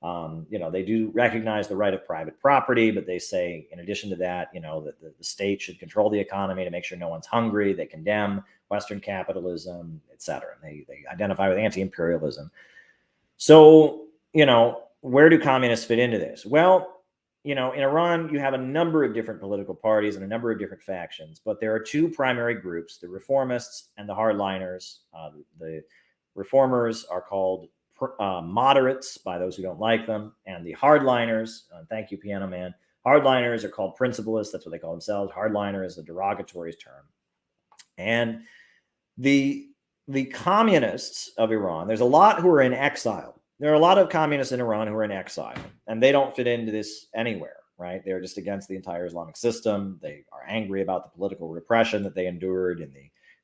They do recognize the right of private property, but they say, in addition to that, that the state should control the economy to make sure no one's hungry. They condemn Western capitalism, et cetera. They identify with anti-imperialism. So, where do communists fit into this? Well, in Iran, you have a number of different political parties and a number of different factions, but there are two primary groups, the reformists and the hardliners. The reformers are called moderates by those who don't like them, and the hardliners, thank you, Piano Man, hardliners are called principalists. That's what they call themselves. Hardliner is a derogatory term. And the communists of Iran, there's a lot who are in exile. There are a lot of communists in Iran who are in exile, and they don't fit into this anywhere, right? They're just against the entire Islamic system. They are angry about the political repression that they endured in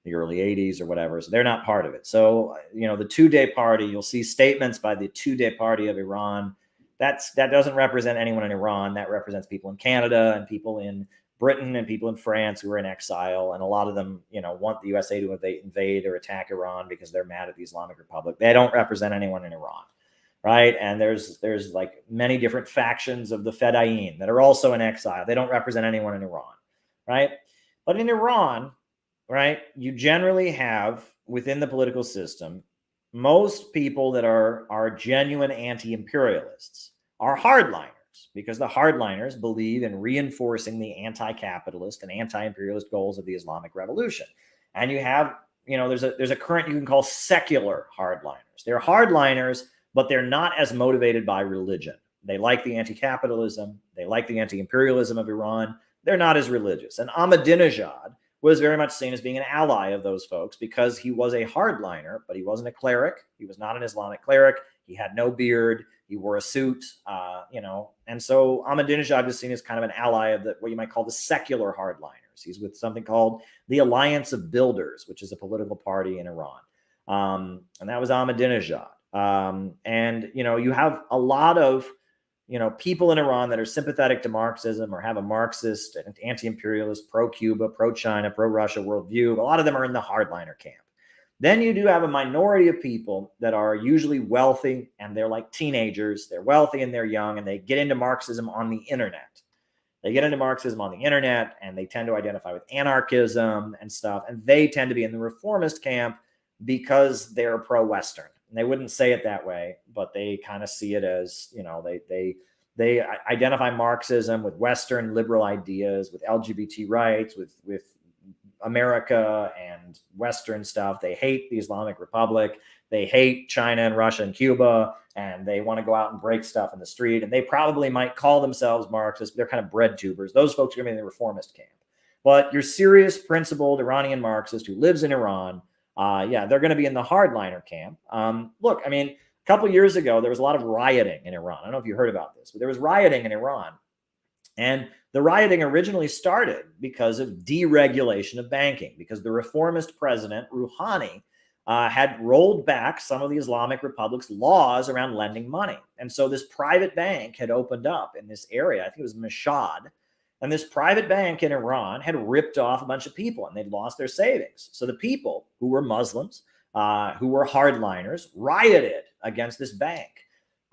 the early 80s or whatever. So they're not part of it. So, the two-day party, you'll see statements by the two-day party of Iran. That doesn't represent anyone in Iran. That represents people in Canada and people in Britain and people in France who are in exile. And a lot of them, want the USA to invade or attack Iran because they're mad at the Islamic Republic. They don't represent anyone in Iran. Right. And there's like many different factions of the Fedayeen that are also in exile. They don't represent anyone in Iran. Right. But in Iran, right, you generally have within the political system, most people that are genuine anti-imperialists are hardliners, because the hardliners believe in reinforcing the anti-capitalist and anti-imperialist goals of the Islamic Revolution. And you have, there's a current you can call secular hardliners. They're hardliners, but they're not as motivated by religion. They like the anti-capitalism. They like the anti-imperialism of Iran. They're not as religious. And Ahmadinejad was very much seen as being an ally of those folks because he was a hardliner, but he wasn't a cleric. He was not an Islamic cleric. He had no beard. He wore a suit, And so Ahmadinejad is seen as kind of an ally of what you might call the secular hardliners. He's with something called the Alliance of Builders, which is a political party in Iran. And that was Ahmadinejad. You have a lot of, people in Iran that are sympathetic to Marxism or have a Marxist and anti-imperialist, pro-Cuba, pro-China, pro-Russia worldview. A lot of them are in the hardliner camp. Then you do have a minority of people that are usually wealthy and they're like teenagers. They're wealthy and they're young and they get into Marxism on the internet. They get into Marxism on the internet and they tend to identify with anarchism and stuff. And they tend to be in the reformist camp because they're pro-Western. And they wouldn't say it that way, but they kind of see it as, they identify Marxism with Western liberal ideas, with LGBT rights, with America and Western stuff. They hate the Islamic Republic. They hate China and Russia and Cuba, and they want to go out and break stuff in the street. And they probably might call themselves Marxists, but they're kind of bread tubers. Those folks are going to be in the reformist camp. But your serious, principled Iranian Marxist who lives in Iran, they're going to be in the hardliner camp. Look, a couple years ago, there was a lot of rioting in Iran. I don't know if you heard about this, but there was rioting in Iran. And the rioting originally started because of deregulation of banking, because the reformist president, Rouhani, had rolled back some of the Islamic Republic's laws around lending money. And so this private bank had opened up in this area. I think it was Mashhad. And this private bank in Iran had ripped off a bunch of people and they'd lost their savings. So the people who were Muslims, who were hardliners, rioted against this bank.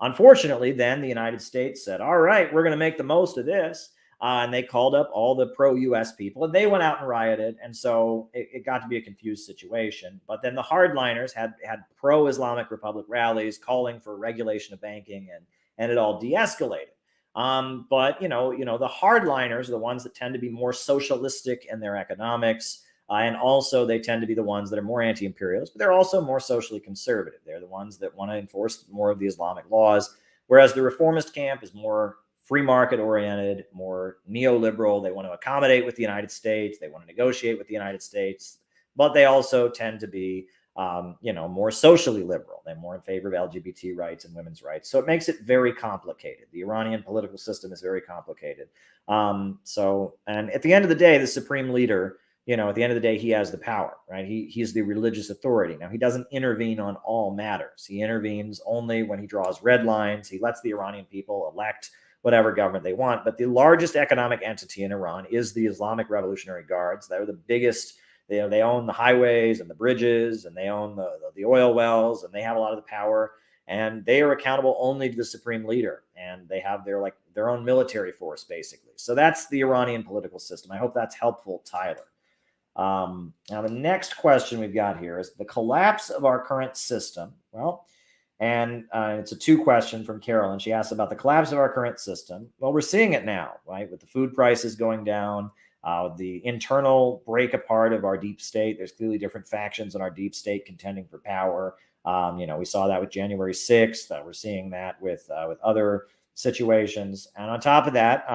Unfortunately, then the United States said, all right, we're going to make the most of this. And they called up all the pro-US people and they went out and rioted. And so it got to be a confused situation. But then the hardliners had pro-Islamic Republic rallies calling for regulation of banking and it all de-escalated. But the hardliners are the ones that tend to be more socialistic in their economics. And also they tend to be the ones that are more anti-imperialist, but they're also more socially conservative. They're the ones that want to enforce more of the Islamic laws, whereas the reformist camp is more free market oriented, more neoliberal. They want to accommodate with the United States. They want to negotiate with the United States, but they also tend to be, more socially liberal. They're more in favor of LGBT rights and women's rights. So it makes it very complicated. The Iranian political system is very complicated. And at the end of the day, the supreme leader, at the end of the day, he has the power, right? He's the religious authority. Now, he doesn't intervene on all matters. He intervenes only when he draws red lines. He lets the Iranian people elect whatever government they want. But the largest economic entity in Iran is the Islamic Revolutionary Guards. They're the biggest. They own the highways and the bridges, and they own the oil wells, and they have a lot of the power. and they are accountable only to the supreme leader, and they have their own military force, basically. So that's the Iranian political system. I hope that's helpful, Tyler. Now, the next question we've got here is the collapse of our current system. Well, and it's a 2 question from Carolyn. She asks about the collapse of our current system. Well, we're seeing it now, right? With the food prices going down, the internal break apart of our deep state. There's clearly different factions in our deep state contending for power. We saw that with January 6th. We're seeing that with other situations. And on top of that,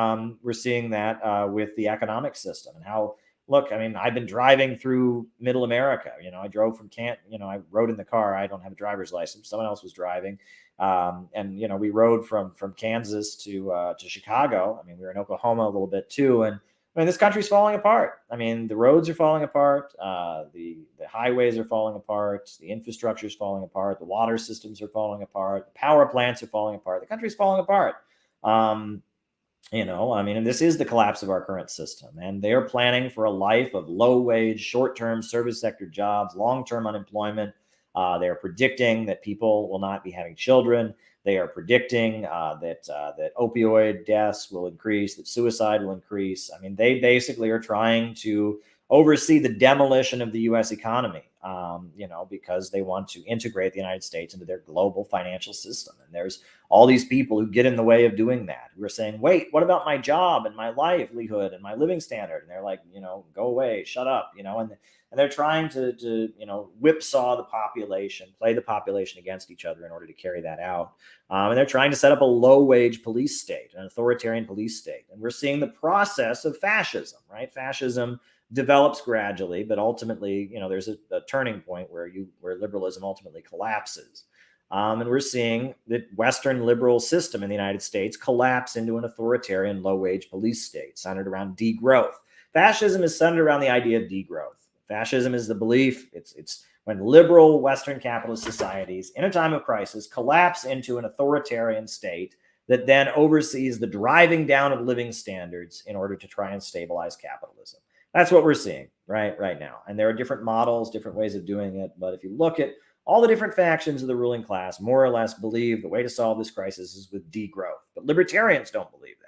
we're seeing that with the economic system and how, look, I mean, I've been driving through middle America. I drove from I rode in the car. I don't have a driver's license. Someone else was driving. We rode from Kansas to Chicago. I mean, we were in Oklahoma a little bit too. And I mean, this country's falling apart. I mean, the roads are falling apart. The highways are falling apart. The infrastructure is falling apart. The water systems are falling apart. The power plants are falling apart. The country's falling apart. And this is the collapse of our current system. And they're planning for a life of low-wage, short-term service sector jobs, long-term unemployment. They're predicting that people will not be having children. They are predicting that opioid deaths will increase, that suicide will increase. I mean, they basically are trying to oversee the demolition of the U.S. economy, because they want to integrate the United States into their global financial system. And there's all these people who get in the way of doing that, who are saying, wait, what about my job and my livelihood and my living standard? And they're like, go away, shut up, and they're trying to whipsaw the population, play the population against each other in order to carry that out. And they're trying to set up a low-wage police state, an authoritarian police state. And we're seeing the process of fascism, right? Fascism develops gradually, but ultimately, there's a turning point where liberalism ultimately collapses. And we're seeing the Western liberal system in the United States collapse into an authoritarian low-wage police state centered around degrowth. Fascism is centered around the idea of degrowth. Fascism is the belief, it's when liberal Western capitalist societies in a time of crisis collapse into an authoritarian state that then oversees the driving down of living standards in order to try and stabilize capitalism. That's what we're seeing right now. And there are different models, different ways of doing it. But if you look at all the different factions of the ruling class, more or less believe the way to solve this crisis is with degrowth. But libertarians don't believe that.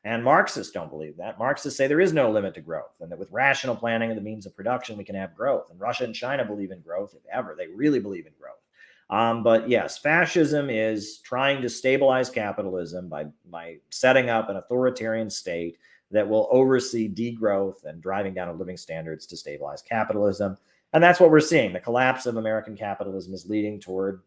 And Marxists don't believe that. Marxists say there is no limit to growth, and that with rational planning and the means of production, we can have growth. And Russia and China believe in growth, if ever. They really believe in growth. But yes, fascism is trying to stabilize capitalism by setting up an authoritarian state that will oversee degrowth and driving down of living standards to stabilize capitalism. And that's what we're seeing. The collapse of American capitalism is leading toward,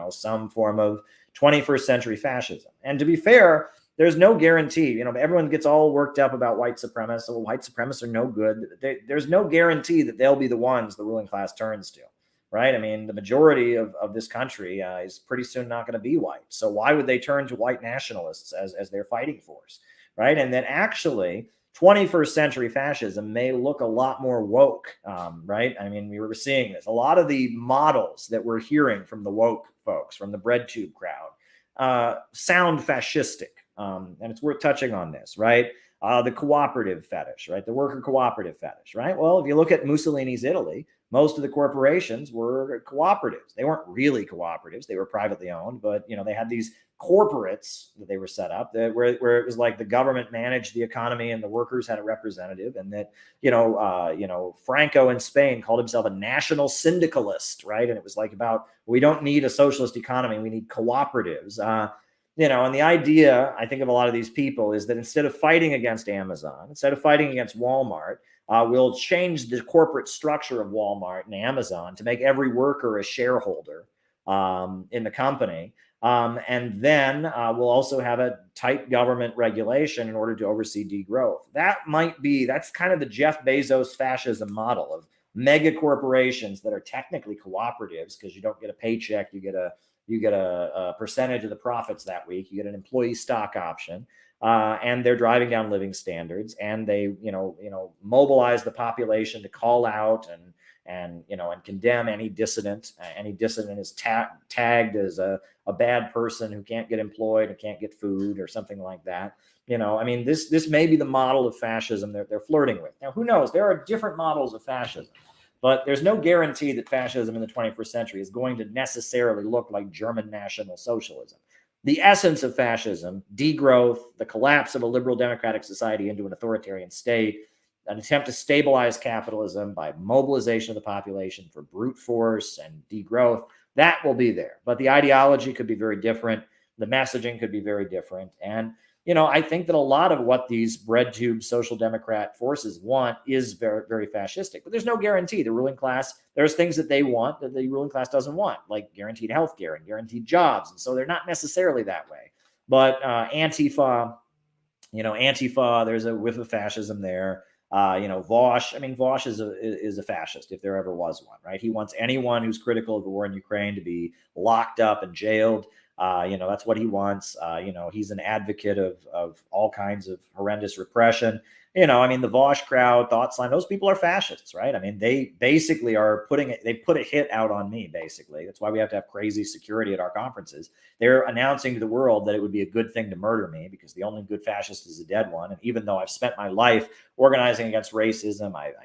some form of 21st century fascism. And to be fair, there's no guarantee. Everyone gets all worked up about white supremacists. Well, white supremacists are no good. There's no guarantee that they'll be the ones the ruling class turns to, right? I mean, the majority of this country is pretty soon not going to be white. So why would they turn to white nationalists as their fighting force? Right. And then actually 21st century fascism may look a lot more woke. Right. I mean, we were seeing this. A lot of the models that we're hearing from the woke folks, from the bread tube crowd, sound fascistic. And it's worth touching on this. Right. The cooperative fetish, right? The worker cooperative fetish. Right. Well, if you look at Mussolini's Italy, most of the corporations were cooperatives. They weren't really cooperatives. They were privately owned, but, they had these corporates that they were set up where it was like the government managed the economy and the workers had a representative, and that Franco in Spain called himself a national syndicalist, right? And it was like about, we don't need a socialist economy, we need cooperatives. And the idea, I think, of a lot of these people is that instead of fighting against Amazon, instead of fighting against Walmart, we'll change the corporate structure of Walmart and Amazon to make every worker a shareholder in the company. And then we'll also have a tight government regulation in order to oversee degrowth. That's kind of the Jeff Bezos fascism model of mega corporations that are technically cooperatives, because you don't get a paycheck, you get a percentage of the profits that week, you get an employee stock option, and they're driving down living standards, and they mobilize the population to call out and condemn any dissident. Any dissident is tagged as a bad person who can't get employed or can't get food or something like that. This may be the model of fascism they're flirting with. Now, who knows? There are different models of fascism, But there's no guarantee that fascism in the 21st century is going to necessarily look like German National Socialism. The essence of fascism, degrowth, the collapse of a liberal democratic society into an authoritarian state, an attempt to stabilize capitalism by mobilization of the population for brute force and degrowth, that will be there. But the ideology could be very different. The messaging could be very different. And, I think that a lot of what these bread tube social democrat forces want is very, very fascistic. But there's no guarantee. The ruling class, there's things that they want that the ruling class doesn't want, like guaranteed health care and guaranteed jobs. And so they're not necessarily that way. But Antifa, there's a whiff of fascism there. Vosh is a fascist if there ever was one, right? He wants anyone who's critical of the war in Ukraine to be locked up and jailed. That's what he wants. He's an advocate of all kinds of horrendous repression. The Vosh crowd, Thoughtline, those people are fascists, right? I mean, they basically they put a hit out on me, basically. That's why we have to have crazy security at our conferences. They're announcing to the world that it would be a good thing to murder me because the only good fascist is a dead one. And even though I've spent my life organizing against racism, I've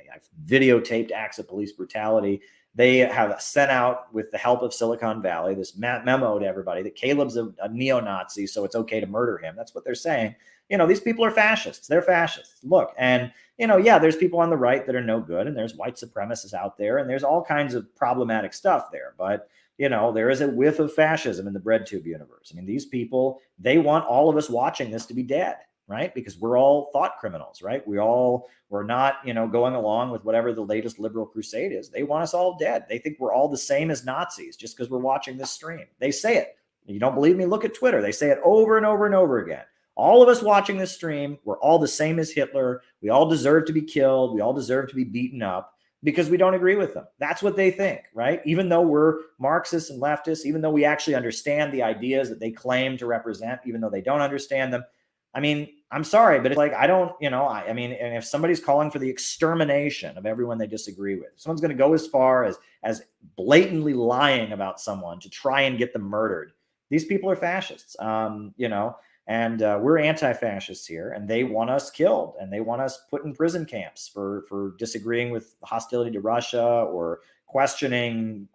videotaped acts of police brutality. They have sent out, with the help of Silicon Valley, this memo to everybody that Caleb's a neo-Nazi, so it's okay to murder him. That's what they're saying. These people are fascists. They're fascists. Look, and, there's people on the right that are no good, and there's white supremacists out there, and there's all kinds of problematic stuff there. But, there is a whiff of fascism in the bread tube universe. I mean, these people, they want all of us watching this to be dead, right? Because we're all thought criminals, right? We're not, going along with whatever the latest liberal crusade is. They want us all dead. They think we're all the same as Nazis just because we're watching this stream. They say it. You don't believe me? Look at Twitter. They say it over and over and over again. All of us watching this stream, we're all the same as Hitler. We all deserve to be killed. We all deserve to be beaten up because we don't agree with them. That's what they think, right? Even though we're Marxists and leftists, even though we actually understand the ideas that they claim to represent, even though they don't understand them. I mean, I'm sorry, but it's like, I don't, and if somebody's calling for the extermination of everyone they disagree with, someone's going to go as far as blatantly lying about someone to try and get them murdered. These people are fascists, and we're anti-fascists here, and they want us killed, and they want us put in prison camps for disagreeing with hostility to Russia or questioning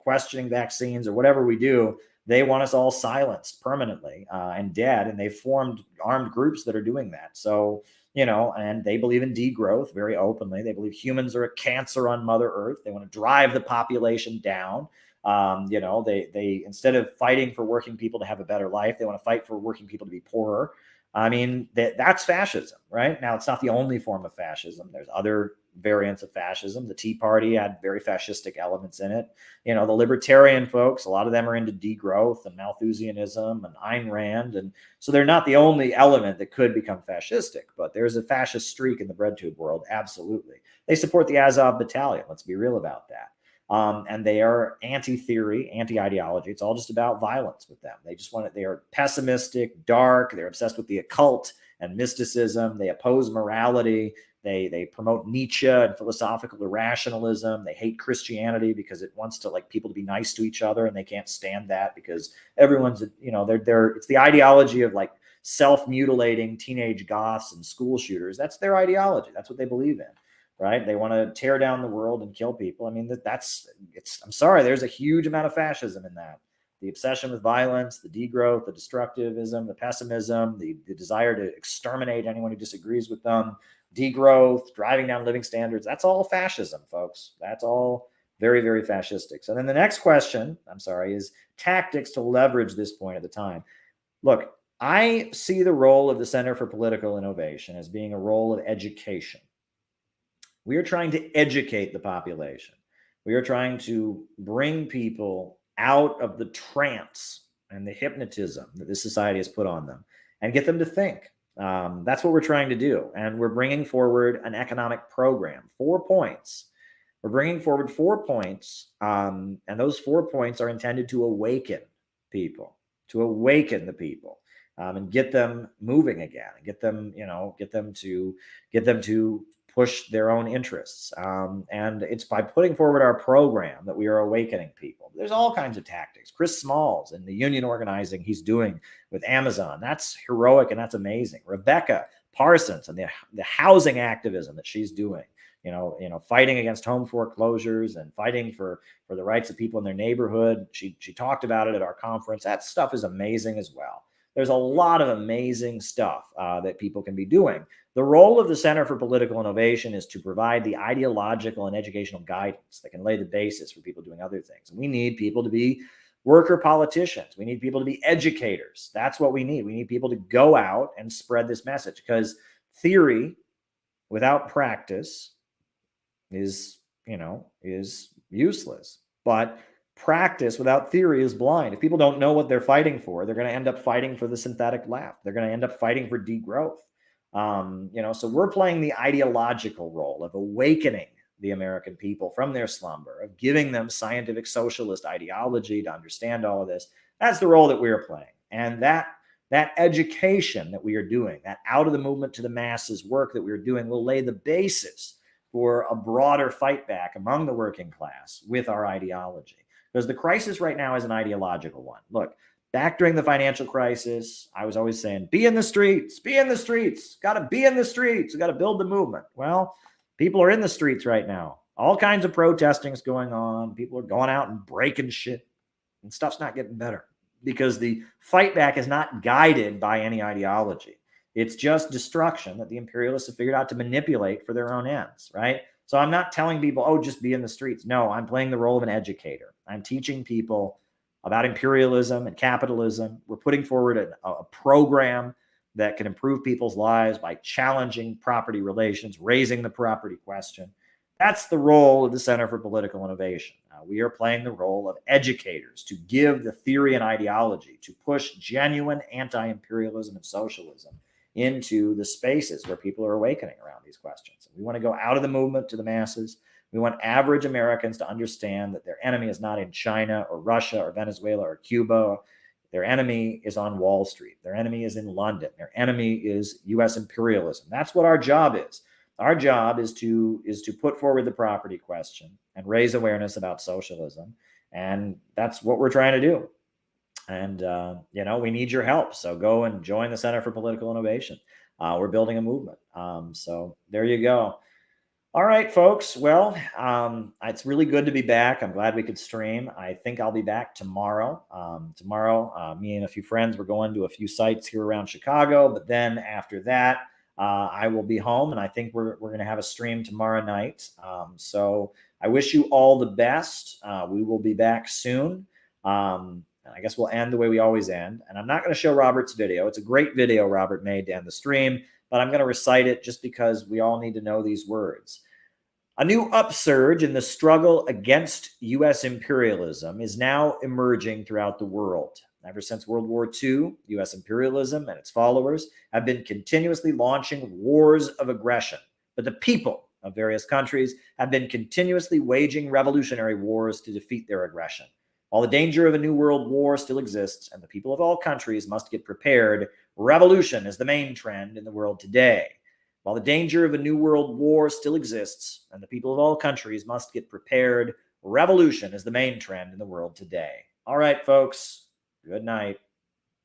vaccines or whatever we do. They want us all silenced permanently and dead, and they've formed armed groups that are doing that. So, and they believe in degrowth very openly. They believe humans are a cancer on Mother Earth. They want to drive the population down. They instead of fighting for working people to have a better life, they want to fight for working people to be poorer. I mean, that's fascism, right? Now, it's not the only form of fascism. There's other variants of fascism. The Tea Party had very fascistic elements in it. The libertarian folks, a lot of them are into degrowth and Malthusianism and Ayn Rand. And so they're not the only element that could become fascistic, but there's a fascist streak in the bread tube world. Absolutely. They support the Azov Battalion. Let's be real about that. And they are anti-theory, anti-ideology. It's all just about violence with them. They are pessimistic, dark. They're obsessed with the occult and mysticism. They oppose morality. They promote Nietzsche and philosophical irrationalism. They hate Christianity because it wants to people to be nice to each other, and they can't stand that because everyone's, it's the ideology of self-mutilating teenage goths and school shooters. That's their ideology. That's what they believe in. Right? They want to tear down the world and kill people. I mean, I'm sorry, there's a huge amount of fascism in that. The obsession with violence, the degrowth, the destructivism, the pessimism, the desire to exterminate anyone who disagrees with them, degrowth, driving down living standards. That's all fascism, folks. That's all very, very fascistic. So then the next question, is tactics to leverage this point at the time. Look, I see the role of the Center for Political Innovation as being a role of education. We are trying to educate the population. We are trying to bring people out of the trance and the hypnotism that this society has put on them and get them to think. That's what we're trying to do. And we're bringing forward an economic program, 4 points. We're bringing forward 4 points. And those 4 points are intended to awaken people, and get them moving again, and get them to push their own interests. And it's by putting forward our program that we are awakening people. There's all kinds of tactics. Chris Smalls and the union organizing he's doing with Amazon, that's heroic and that's amazing. Rebecca Parsons and the housing activism that she's doing, fighting against home foreclosures and fighting for the rights of people in their neighborhood. She talked about it at our conference. That stuff is amazing as well. There's a lot of amazing stuff that people can be doing. The role of the Center for Political Innovation is to provide the ideological and educational guidance that can lay the basis for people doing other things. And we need people to be worker politicians. We need people to be educators. That's what we need. We need people to go out and spread this message, because theory without practice is useless. But practice without theory is blind. If people don't know what they're fighting for, they're going to end up fighting for the synthetic left. They're going to end up fighting for degrowth. So we're playing the ideological role of awakening the American people from their slumber, of giving them scientific socialist ideology to understand all of this. That's the role that we're playing. And that education that we are doing, that out of the movement to the masses work that we're doing, will lay the basis for a broader fight back among the working class with our ideology. Because the crisis right now is an ideological one. Look, back during the financial crisis, I was always saying, be in the streets, got to be in the streets, got to build the movement. Well, people are in the streets right now. All kinds of protesting is going on. People are going out and breaking shit, and stuff's not getting better because the fight back is not guided by any ideology. It's just destruction that the imperialists have figured out to manipulate for their own ends, right? So I'm not telling people, oh, just be in the streets. No, I'm playing the role of an educator. I'm teaching people about imperialism and capitalism. We're putting forward a program that can improve people's lives by challenging property relations, raising the property question. That's the role of the Center for Political Innovation. We are playing the role of educators to give the theory and ideology, to push genuine anti-imperialism and socialism into the spaces where people are awakening around these questions. We want to go out of the movement to the masses. We want average Americans to understand that their enemy is not in China or Russia or Venezuela or Cuba. Their enemy is on Wall Street. Their enemy is in London. Their enemy is U.S. imperialism. That's what our job is. Our job is to put forward the property question and raise awareness about socialism. And that's what we're trying to do. And, we need your help. So go and join the Center for Political Innovation. We're building a movement. So there you go. All right, folks. Well, it's really good to be back. I'm glad we could stream. I think I'll be back tomorrow. Me and a few friends, we're going to a few sites here around Chicago. But then after that, I will be home, and I think we're going to have a stream tomorrow night. So I wish you all the best. We will be back soon. I guess we'll end the way we always end. And I'm not going to show Robert's video. It's a great video Robert made to end the stream, but I'm going to recite it just because we all need to know these words. A new upsurge in the struggle against U.S. imperialism is now emerging throughout the world. Ever since World War II, U.S. imperialism and its followers have been continuously launching wars of aggression, but the people of various countries have been continuously waging revolutionary wars to defeat their aggression. While the danger of a new world war still exists and the people of all countries must get prepared, revolution is the main trend in the world today. While the danger of a new world war still exists and the people of all countries must get prepared, revolution is the main trend in the world today. All right, folks. Good night.